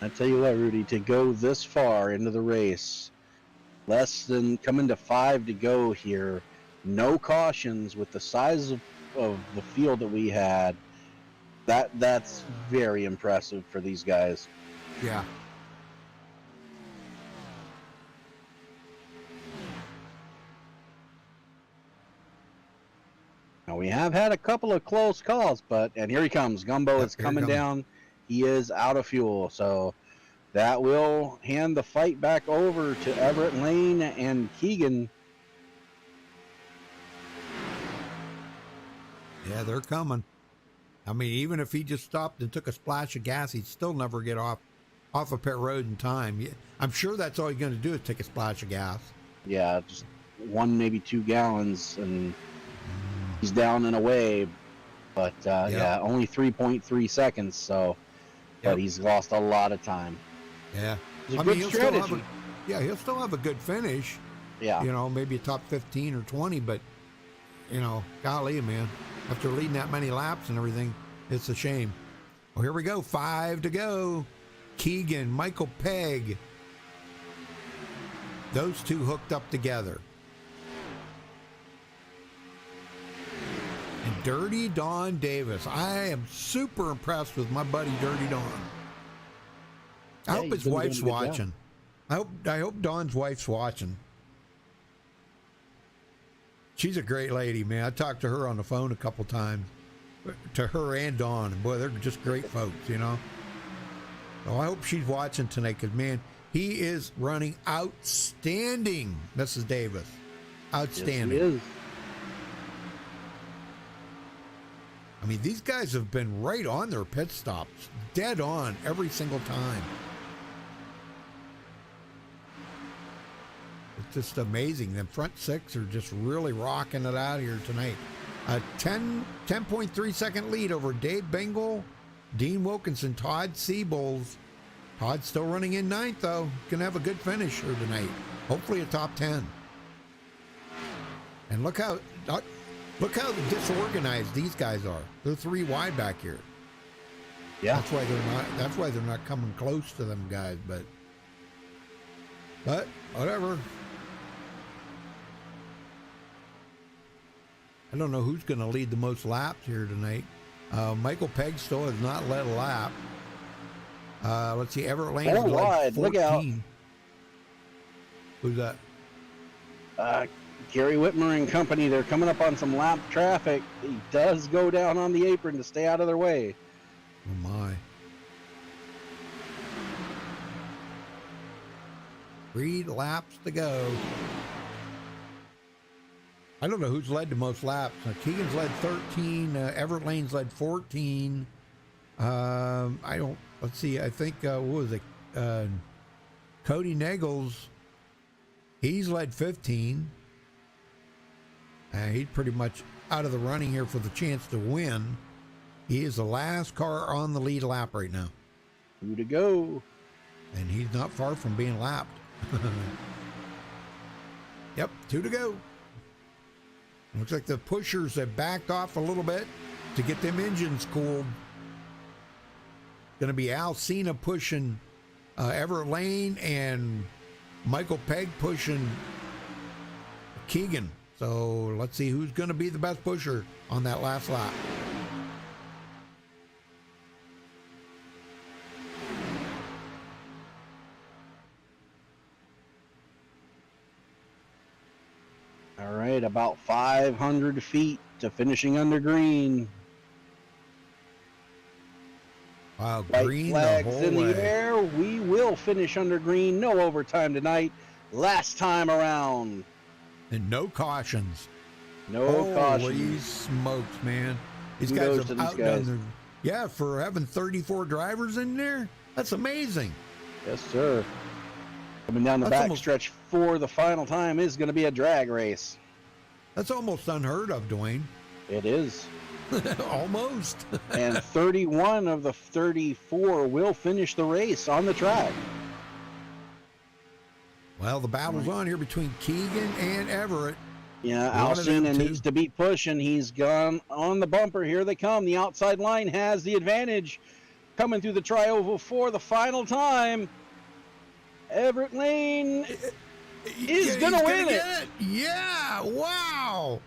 Speaker 2: I tell you what, Rudy, to go this far into the race, less than coming to 5 to go here, no cautions with the size of the field that we had, that's very impressive for these guys.
Speaker 1: Yeah.
Speaker 2: Now we have had a couple of close calls, and here he comes. Gumbo is coming down. He is out of fuel, so that will hand the fight back over to Everett Lane and Keegan.
Speaker 1: Yeah, they're coming. I mean, even if he just stopped and took a splash of gas, he'd still never get off of pit road in time. I'm sure that's all he's going to do is take a splash of gas.
Speaker 2: Yeah, just 1, maybe 2 gallons, and he's down and away. But, yeah, only 3.3 seconds, so... But he's lost a lot of time.
Speaker 1: Yeah.
Speaker 2: It's a good strategy.
Speaker 1: He'll still have a good finish.
Speaker 2: Yeah.
Speaker 1: You know, maybe a top 15 or 20, but, golly, man. after leading that many laps and everything. It's a shame. Well, here we go. 5 to go. Keegan, Michael Pegg. Those two hooked up together. And Dirty Don Davis. I am super impressed with my buddy Dirty Don. I hope his wife's watching. I hope Don's wife's watching. She's a great lady, man. I talked to her on the phone a couple times. To her and Don. Boy, they're just great folks, you know. So I hope she's watching tonight because, man, he is running outstanding. This is Davis. Outstanding.
Speaker 2: Yes, he is.
Speaker 1: I mean, these guys have been right on their pit stops, dead on every single time. It's just amazing. The front six are just really rocking it out here tonight. A 10.3 second lead over Dave Bengal, Dean Wilkinson, Todd Seabolds. Todd's still running in ninth, though. Gonna have a good finish here tonight. Hopefully a top 10. And look how disorganized these guys are. They're 3 wide back here.
Speaker 2: Yeah.
Speaker 1: That's why they're not coming close to them guys, but whatever. I don't know who's going to lead the most laps here tonight. Michael Pegg still has not led a lap. Let's see, Everett Lane's led 14.
Speaker 2: Look out.
Speaker 1: Who's that?
Speaker 2: Gary Whitmer and company, they're coming up on some lap traffic. He does go down on the apron to stay out of their way.
Speaker 1: Oh, my. 3 laps to go. I don't know who's led the most laps. Keegan's led 13. Everett Lane's led 14. Let's see. I think, what was it? Cody Nagels, he's led 15. He's pretty much out of the running here for the chance to win. He is the last car on the lead lap right now.
Speaker 2: 2 to go.
Speaker 1: And he's not far from being lapped. Yep, 2 to go. Looks like the pushers have backed off a little bit to get them engines cooled. Going to be Al Cena pushing Everett Lane and Michael Pegg pushing Keegan. So let's see who's going to be the best pusher on that last lap.
Speaker 2: All right, about 500 feet to finishing under green.
Speaker 1: Wow,
Speaker 2: White
Speaker 1: green
Speaker 2: flags
Speaker 1: the whole
Speaker 2: in
Speaker 1: way.
Speaker 2: the air. We will finish under green. No overtime tonight. Last time around.
Speaker 1: And no cautions.
Speaker 2: No caution.
Speaker 1: Holy smokes, man. These
Speaker 2: Kudos
Speaker 1: guys
Speaker 2: to
Speaker 1: have
Speaker 2: these
Speaker 1: outdone
Speaker 2: guys.
Speaker 1: their... Yeah, for having 34 drivers in there. That's amazing.
Speaker 2: Yes, sir. Coming down the
Speaker 1: That's
Speaker 2: back
Speaker 1: almost-
Speaker 2: stretch for the final time is going to be a drag race.
Speaker 1: That's almost unheard of, Dwayne.
Speaker 2: It is.
Speaker 1: Almost.
Speaker 2: And 31 of the 34 will finish the race on the track.
Speaker 1: Well, the battle's on here between Keegan and Everett.
Speaker 2: Yeah,
Speaker 1: One of them
Speaker 2: Alcina
Speaker 1: two.
Speaker 2: needs to beat pushing. He's gone on the bumper. Here they come. The outside line has the advantage. Coming through the tri-oval for the final time. Everett Lane is going to win it.
Speaker 1: Yeah, wow.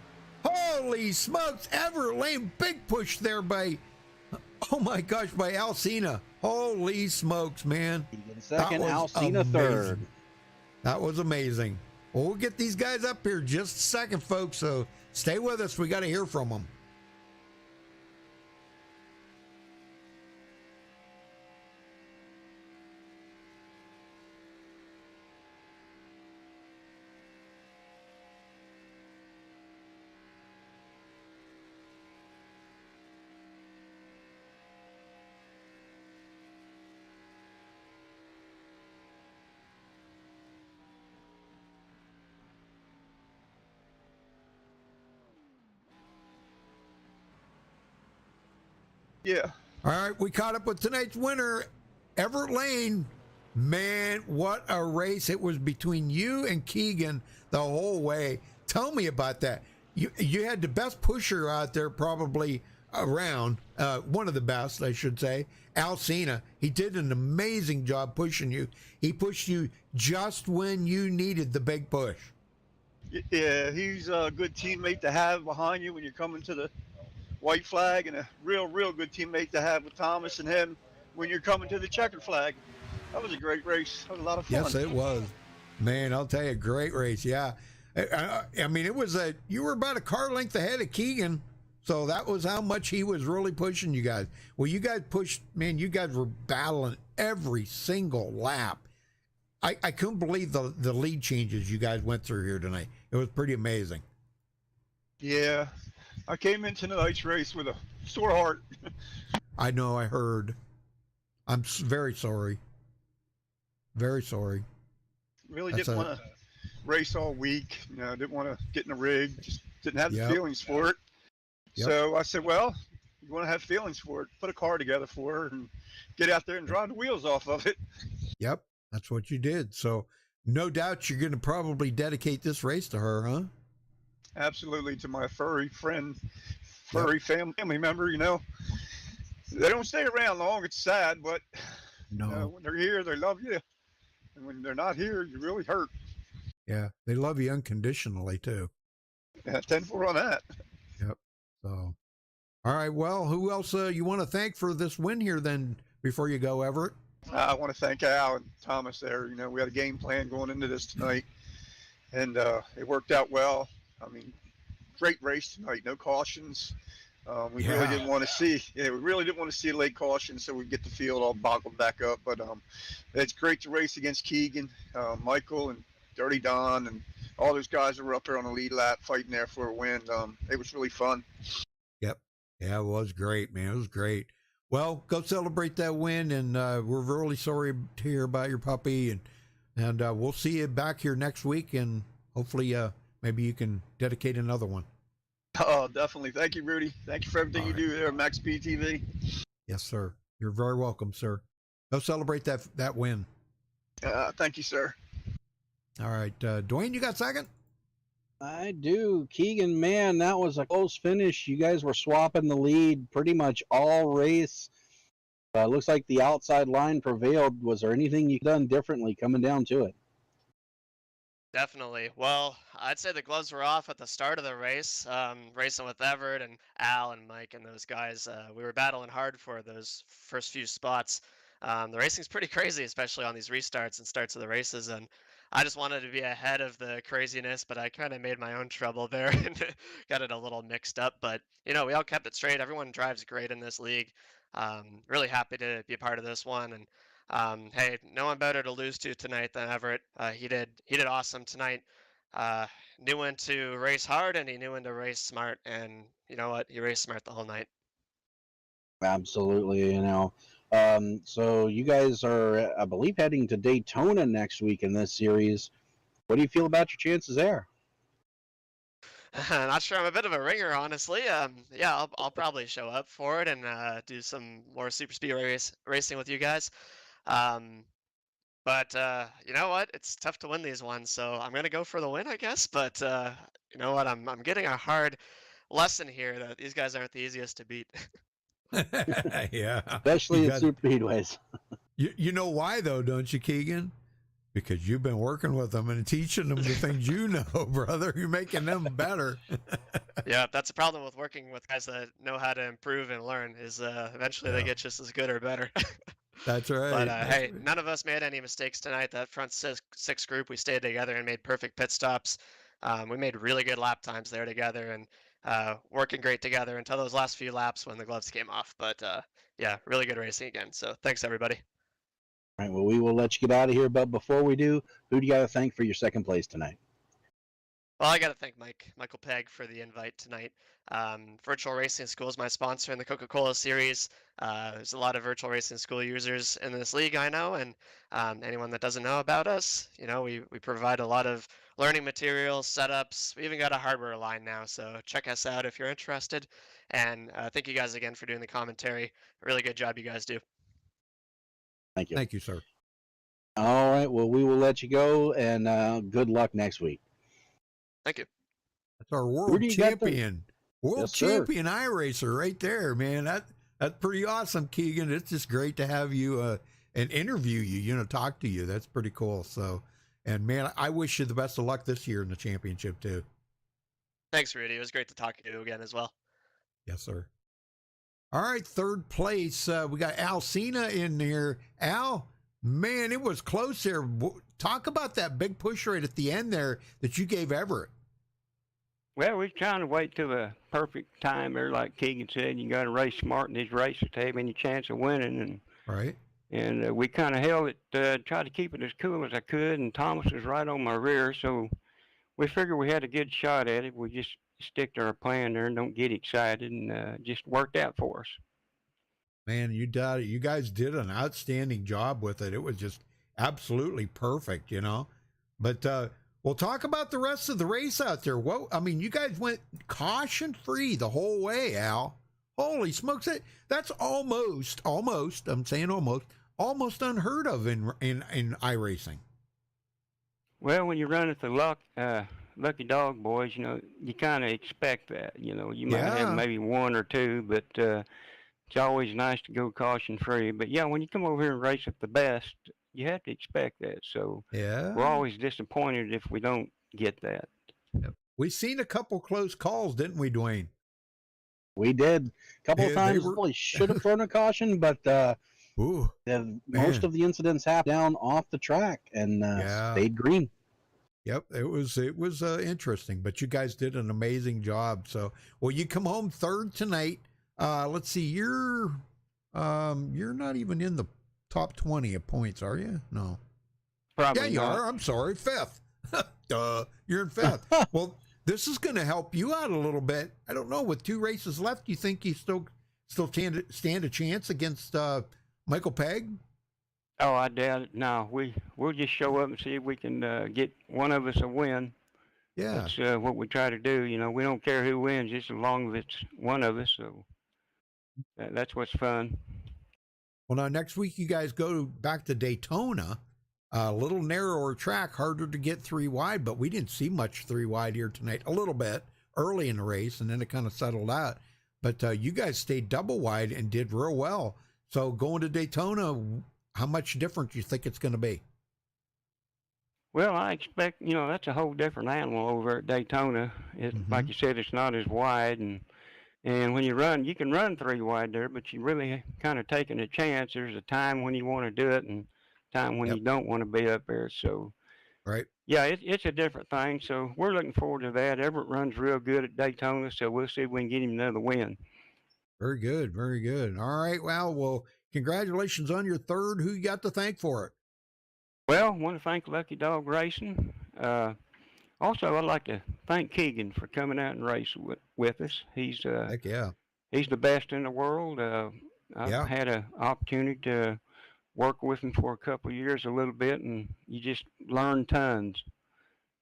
Speaker 1: Holy smokes, Everett Lane, big push there by, oh my gosh, by Alcina. Holy smokes, man.
Speaker 2: Keegan second,
Speaker 1: That was
Speaker 2: Alcina
Speaker 1: amazing.
Speaker 2: third.
Speaker 1: That was amazing. Well, we'll get these guys up here just a second, folks, so stay with us. We got to hear from them.
Speaker 3: Yeah.
Speaker 1: All right, we caught up with tonight's winner, Everett Lane. Man, what a race. It was between you and Keegan the whole way. Tell me about that. you had the best pusher out there probably around, one of the best, I should say, Al Cena. He did an amazing job pushing you. He pushed you just when you needed the big push.
Speaker 5: Yeah, he's a good teammate to have behind you when you're coming to the white flag, and a real good teammate to have with Thomas and him when you're coming to the checkered flag. That was a great race. That was a lot of fun.
Speaker 1: Yes, it was. Man, I'll tell you, great race. Yeah. I mean, you were about a car length ahead of Keegan. So that was how much he was really pushing you guys. Well, you guys pushed, man, you guys were battling every single lap. I couldn't believe the lead changes you guys went through here tonight. It was pretty amazing.
Speaker 5: Yeah, I came into tonight's race with a sore heart.
Speaker 1: I know, I heard. I'm very sorry. Very sorry.
Speaker 5: Really didn't want to race all week. You know, didn't want to get in the rig. Just didn't have the feelings for it. Yep. So I said, well, you want to have feelings for it, put a car together for her and get out there and drive the wheels off of it.
Speaker 1: Yep, that's what you did. So no doubt you're going to probably dedicate this race to her, huh?
Speaker 5: Absolutely, to my furry friend, family member, you know. They don't stay around long. It's sad, but
Speaker 1: no.
Speaker 5: You know, when they're here, they love you. And when they're not here, you really hurt.
Speaker 1: Yeah, they love you unconditionally, too.
Speaker 5: Yeah, 10-4 on that.
Speaker 1: Yep. So, all right. Well, who else you want to thank for this win here then before you go, Everett?
Speaker 5: I want to thank Al and Thomas there. You know, we had a game plan going into this tonight, and it worked out well. I mean, great race tonight. No cautions. We really didn't want to see. Yeah, we really didn't want to see a late caution, so we get the field all boggled back up. But it's great to race against Keegan, Michael, and Dirty Don, and all those guys that were up there on the lead lap fighting there for a win. It was really fun.
Speaker 1: Yep. Yeah, it was great, man. It was great. Well, go celebrate that win, and we're really sorry to hear about your puppy, and we'll see you back here next week, and hopefully maybe you can dedicate another one.
Speaker 5: Oh, definitely. Thank you, Rudy. Thank you for everything you do there at MaxspeedTV.
Speaker 1: Yes, sir. You're very welcome, sir. Go celebrate that win.
Speaker 5: Thank you, sir.
Speaker 1: All right. Dwayne, you got second?
Speaker 2: I do. Keegan, man, that was a close finish. You guys were swapping the lead pretty much all race. Looks like the outside line prevailed. Was there anything you done differently coming down to it?
Speaker 6: Definitely. Well, I'd say the gloves were off at the start of the race. Racing with Everett and Al and Mike and those guys, we were battling hard for those first few spots. The racing's pretty crazy, especially on these restarts and starts of the races, and I just wanted to be ahead of the craziness, but I kind of made my own trouble there and got it a little mixed up. But, you know, we all kept it straight. Everyone drives great in this league. Really happy to be a part of this one. And hey, no one better to lose to tonight than Everett. He did awesome tonight. Knew when to race hard and he knew when to race smart. And you know what? He raced smart the whole night.
Speaker 2: Absolutely, you know. So you guys are, I believe, heading to Daytona next week in this series. What do you feel about your chances there?
Speaker 6: Not sure. I'm a bit of a ringer, honestly. Yeah, I'll probably show up for it and do some more super speed racing with you guys. But you know what? It's tough to win these ones, so I'm gonna go for the win, I guess. But you know what? I'm getting a hard lesson here that these guys aren't the easiest to beat.
Speaker 1: Yeah,
Speaker 2: especially in super speedways.
Speaker 1: You know why though, don't you, Keegan? Because you've been working with them and teaching them the things you know, brother. You're making them better.
Speaker 6: Yeah, that's the problem with working with guys that know how to improve and learn is eventually they get just as good or better.
Speaker 1: That's right.
Speaker 6: But hey, none of us made any mistakes tonight. That front six group, we stayed together and made perfect pit stops. We made really good lap times there together and working great together until those last few laps when the gloves came off. But yeah, really good racing again. So thanks, everybody.
Speaker 2: All right, well, we will let you get out of here. But before we do, who do you got to thank for your second place tonight?
Speaker 6: Well, I got to thank Michael Pegg for the invite tonight. Virtual Racing School is my sponsor in the Coca-Cola series. There's a lot of virtual racing school users in this league, I know, and anyone that doesn't know about us, you know, we provide a lot of learning materials, setups. We even got a hardware line now, so check us out if you're interested. And thank you guys again for doing the commentary. Really good job you guys do.
Speaker 2: Thank you.
Speaker 1: Thank you, sir.
Speaker 2: All right, well, we will let you go, and good luck next week.
Speaker 6: Thank you.
Speaker 1: That's our world
Speaker 2: Rudy, you got the-
Speaker 1: champion. World
Speaker 2: Yes, sir.
Speaker 1: champion iRacer right there, man. That's pretty awesome, Keegan. It's just great to have you and interview you, talk to you. That's pretty cool. So, and man, I wish you the best of luck this year in the championship too.
Speaker 6: Thanks, Rudy. It was great to talk to you again as well.
Speaker 1: Yes, sir. All right, third place. We got Al Cena in here. Al, man, it was close there. Talk about that big push right at the end there that you gave Everett.
Speaker 7: Well, we're trying to wait till the perfect time there, like Keegan said. You got to race smart in these races to have any chance of winning.
Speaker 1: Right.
Speaker 7: And we kind of held it, tried to keep it as cool as I could, and Thomas was right on my rear, so we figured we had a good shot at it. We just stick to our plan there and don't get excited, and just worked out for us.
Speaker 1: Man, you guys did an outstanding job with it. It was just absolutely perfect, But we'll talk about the rest of the race out there. You guys went caution-free the whole way, Al. Holy smokes! That's almost. I'm saying almost unheard of in iRacing.
Speaker 7: Well, when you run at the Lucky Dog Boys, you kind of expect that. You might have maybe one or two, but it's always nice to go caution-free. But yeah, when you come over here and race at the best, you have to expect that. So
Speaker 1: yeah,
Speaker 7: we're always disappointed if we don't get that.
Speaker 1: Yep. We've seen a couple close calls, didn't we, Dwayne?
Speaker 2: We did. A couple of times
Speaker 1: were...
Speaker 2: really should have thrown a caution, but most of the incidents happened down off the track and stayed green.
Speaker 1: Yep, it was interesting, but you guys did an amazing job. So, well, you come home third tonight. Let's see, you're not even in the top 20 of points, are you? No.
Speaker 7: Probably
Speaker 1: yeah, you
Speaker 7: not.
Speaker 1: are. I'm sorry, fifth. Duh, you're in fifth. Well, this is going to help you out a little bit. I don't know. With 2 races left, you think you still stand a chance against Michael Pegg?
Speaker 7: Oh, I doubt it. No, we'll just show up and see if we can get one of us a win.
Speaker 1: Yeah,
Speaker 7: that's what we try to do. We don't care who wins, just as long as it's one of us. So that's what's fun.
Speaker 1: Well, now next week you guys go back to Daytona. A little narrower track, harder to get 3 wide, but we didn't see much 3 wide here tonight. A little bit early in the race, and then it kind of settled out. But you guys stayed double wide and did real well. So going to Daytona, how much different do you think it's going to be?
Speaker 7: Well, I expect, that's a whole different animal over at Daytona. Like you said, it's not as wide, and when you run, you can run 3 wide there, but you really kind of taking a chance. There's a time when you want to do it and time when you don't want to be up there. So,
Speaker 1: right.
Speaker 7: Yeah, it's a different thing. So we're looking forward to that. Everett runs real good at Daytona, so we'll see if we can get him another win.
Speaker 1: Very good, very good. All right, well, congratulations on your third. Who you got to thank for it?
Speaker 7: Well, I want to thank Lucky Dog Racing. Also, I'd like to thank Keegan for coming out and racing with us. He's
Speaker 1: heck yeah.
Speaker 7: He's the best in the world. I've had an opportunity to work with him for a couple of years, a little bit, and you just learn tons.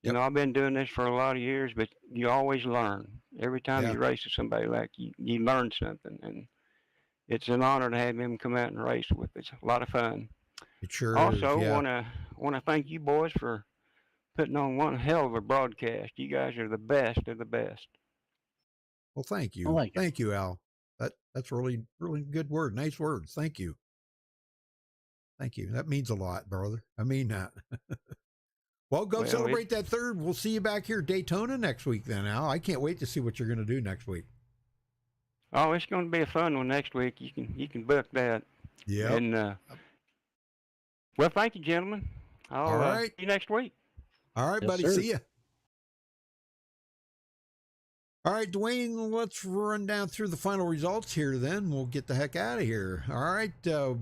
Speaker 7: Yep. I've been doing this for a lot of years, but you always learn. Every time you race with somebody like you learn something, and it's an honor to have him come out and race with us. A lot of fun.
Speaker 1: It sure
Speaker 7: also,
Speaker 1: is.
Speaker 7: want to thank you boys for putting on one hell of a broadcast. You guys are the best of the best.
Speaker 1: Well, thank you. Thank you, Al. That's really, really good word. Nice words. Thank you. Thank you. That means a lot, brother. I mean that. Well, go celebrate that third. We'll see you back here at Daytona next week then, Al. I can't wait to see what you're going to do next week.
Speaker 7: Oh, it's going to be a fun one next week. You can book that.
Speaker 1: Yeah.
Speaker 7: And well, thank you, gentlemen. I'll see you next week.
Speaker 1: All right, buddy.
Speaker 2: Sir.
Speaker 1: See ya. All right, Dwayne, let's run down through the final results here then. We'll get the heck out of here. All right. So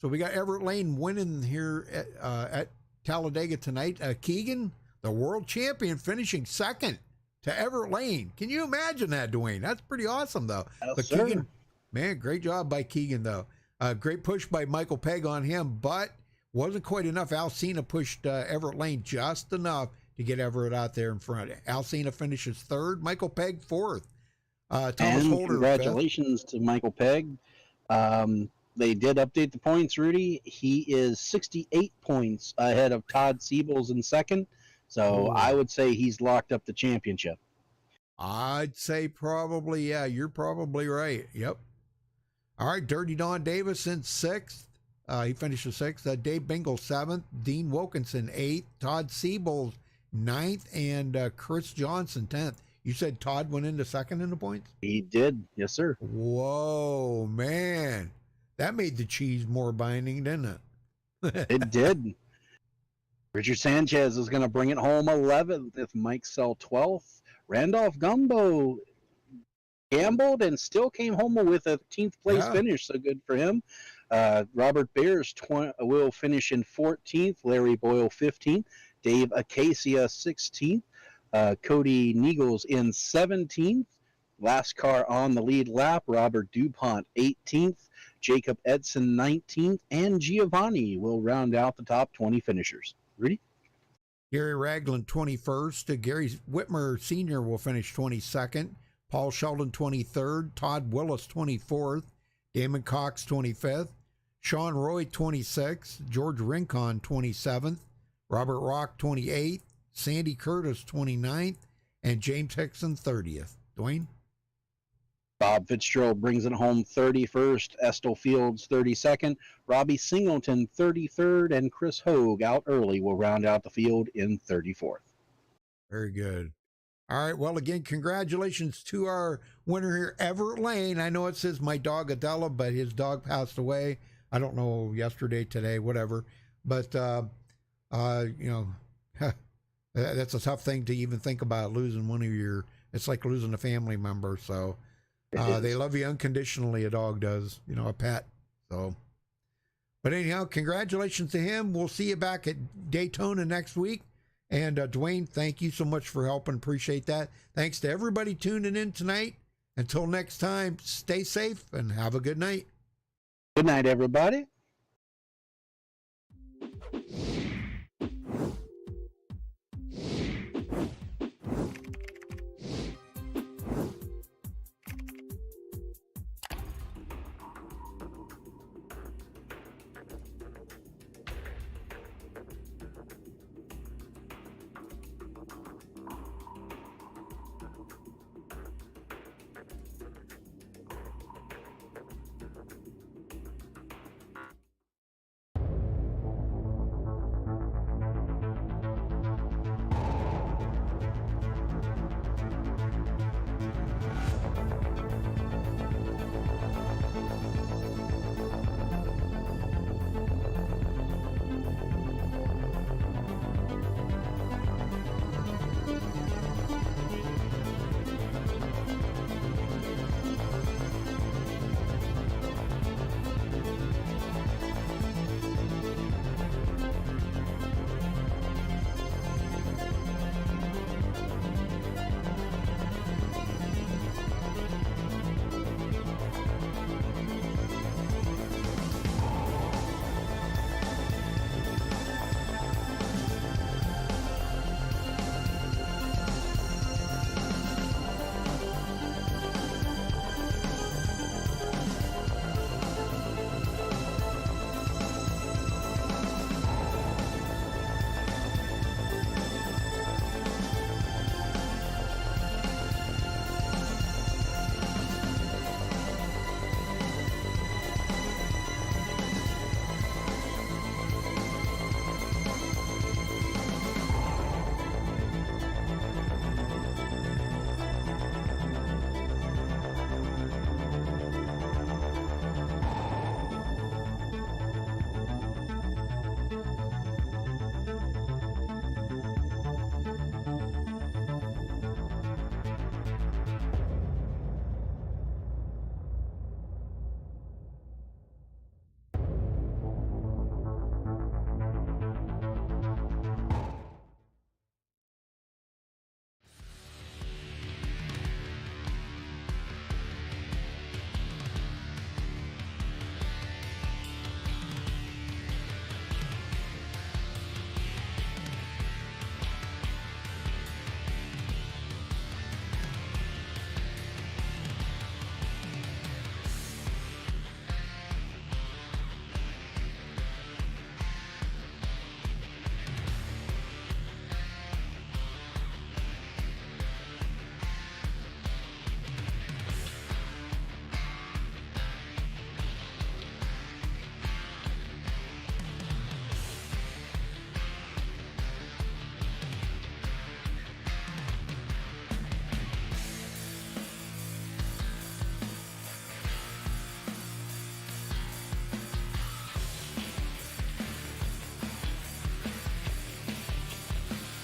Speaker 1: we got Everett Lane winning here at Talladega tonight. Keegan, the world champion, finishing second to Everett Lane. Can you imagine that, Dwayne? That's pretty awesome, though.
Speaker 2: Yes,
Speaker 1: Keegan, man, great job by Keegan, though. Great push by Michael Pegg on him, but wasn't quite enough. Al Cena pushed Everett Lane just enough to get Everett out there in front. Al Cena finishes third. Michael Pegg fourth. Thomas Holder.
Speaker 2: Congratulations to Michael Pegg. They did update the points, Rudy. He is 68 points ahead of Todd Siebels in second. So I would say he's locked up the championship.
Speaker 1: I'd say probably, yeah, you're probably right. Yep. All right, Dirty Don Davis in 6th. He finished 6th. Dave Bingle 7th. Dean Wilkinson 8th. Todd Siebel 9th. And Chris Johnson 10th. You said Todd went into 2nd in the points?
Speaker 2: He did. Yes, sir.
Speaker 1: Whoa, man. That made the cheese more binding, didn't it?
Speaker 2: It did. Richard Sanchez is going to bring it home 11th if Mike Sell 12th. Randolph Gumbo gambled and still came home with a 10th place finish, so good for him. Robert Bears will finish in 14th. Larry Boyle 15th. Dave Acacia 16th. Cody Niegels in 17th. Last car on the lead lap, Robert DuPont 18th. Jacob Edson 19th. And Giovanni will round out the top 20 finishers. Rudy?
Speaker 1: Gary Ragland 21st. Gary Whitmer Sr. will finish 22nd. Paul Sheldon 23rd. Todd Willis 24th. Damon Cox 25th. Sean Roy 26th. George Rincon 27th. Robert Rock 28th. Sandy Curtis 29th. And James Hickson 30th. Dwayne?
Speaker 2: Bob Fitzgerald brings it home 31st. Estel Fields 32nd. Robbie Singleton 33rd. And Chris Hogue out early will round out the field in 34th.
Speaker 1: Very good. All right. Well, again, congratulations to our winner here, Everett Lane. I know it says my dog Adela, but his dog passed away. I don't know, yesterday, today, whatever. But, you know, that's a tough thing to even think about, losing one of your, it's like losing a family member. So they love you unconditionally, a dog does, you know, a pet. So, but anyhow, congratulations to him. We'll see you back at Daytona next week. And Dwayne, thank you so much for helping. Appreciate that. Thanks to everybody tuning in tonight. Until next time, stay safe and have a good night.
Speaker 2: Good night, everybody.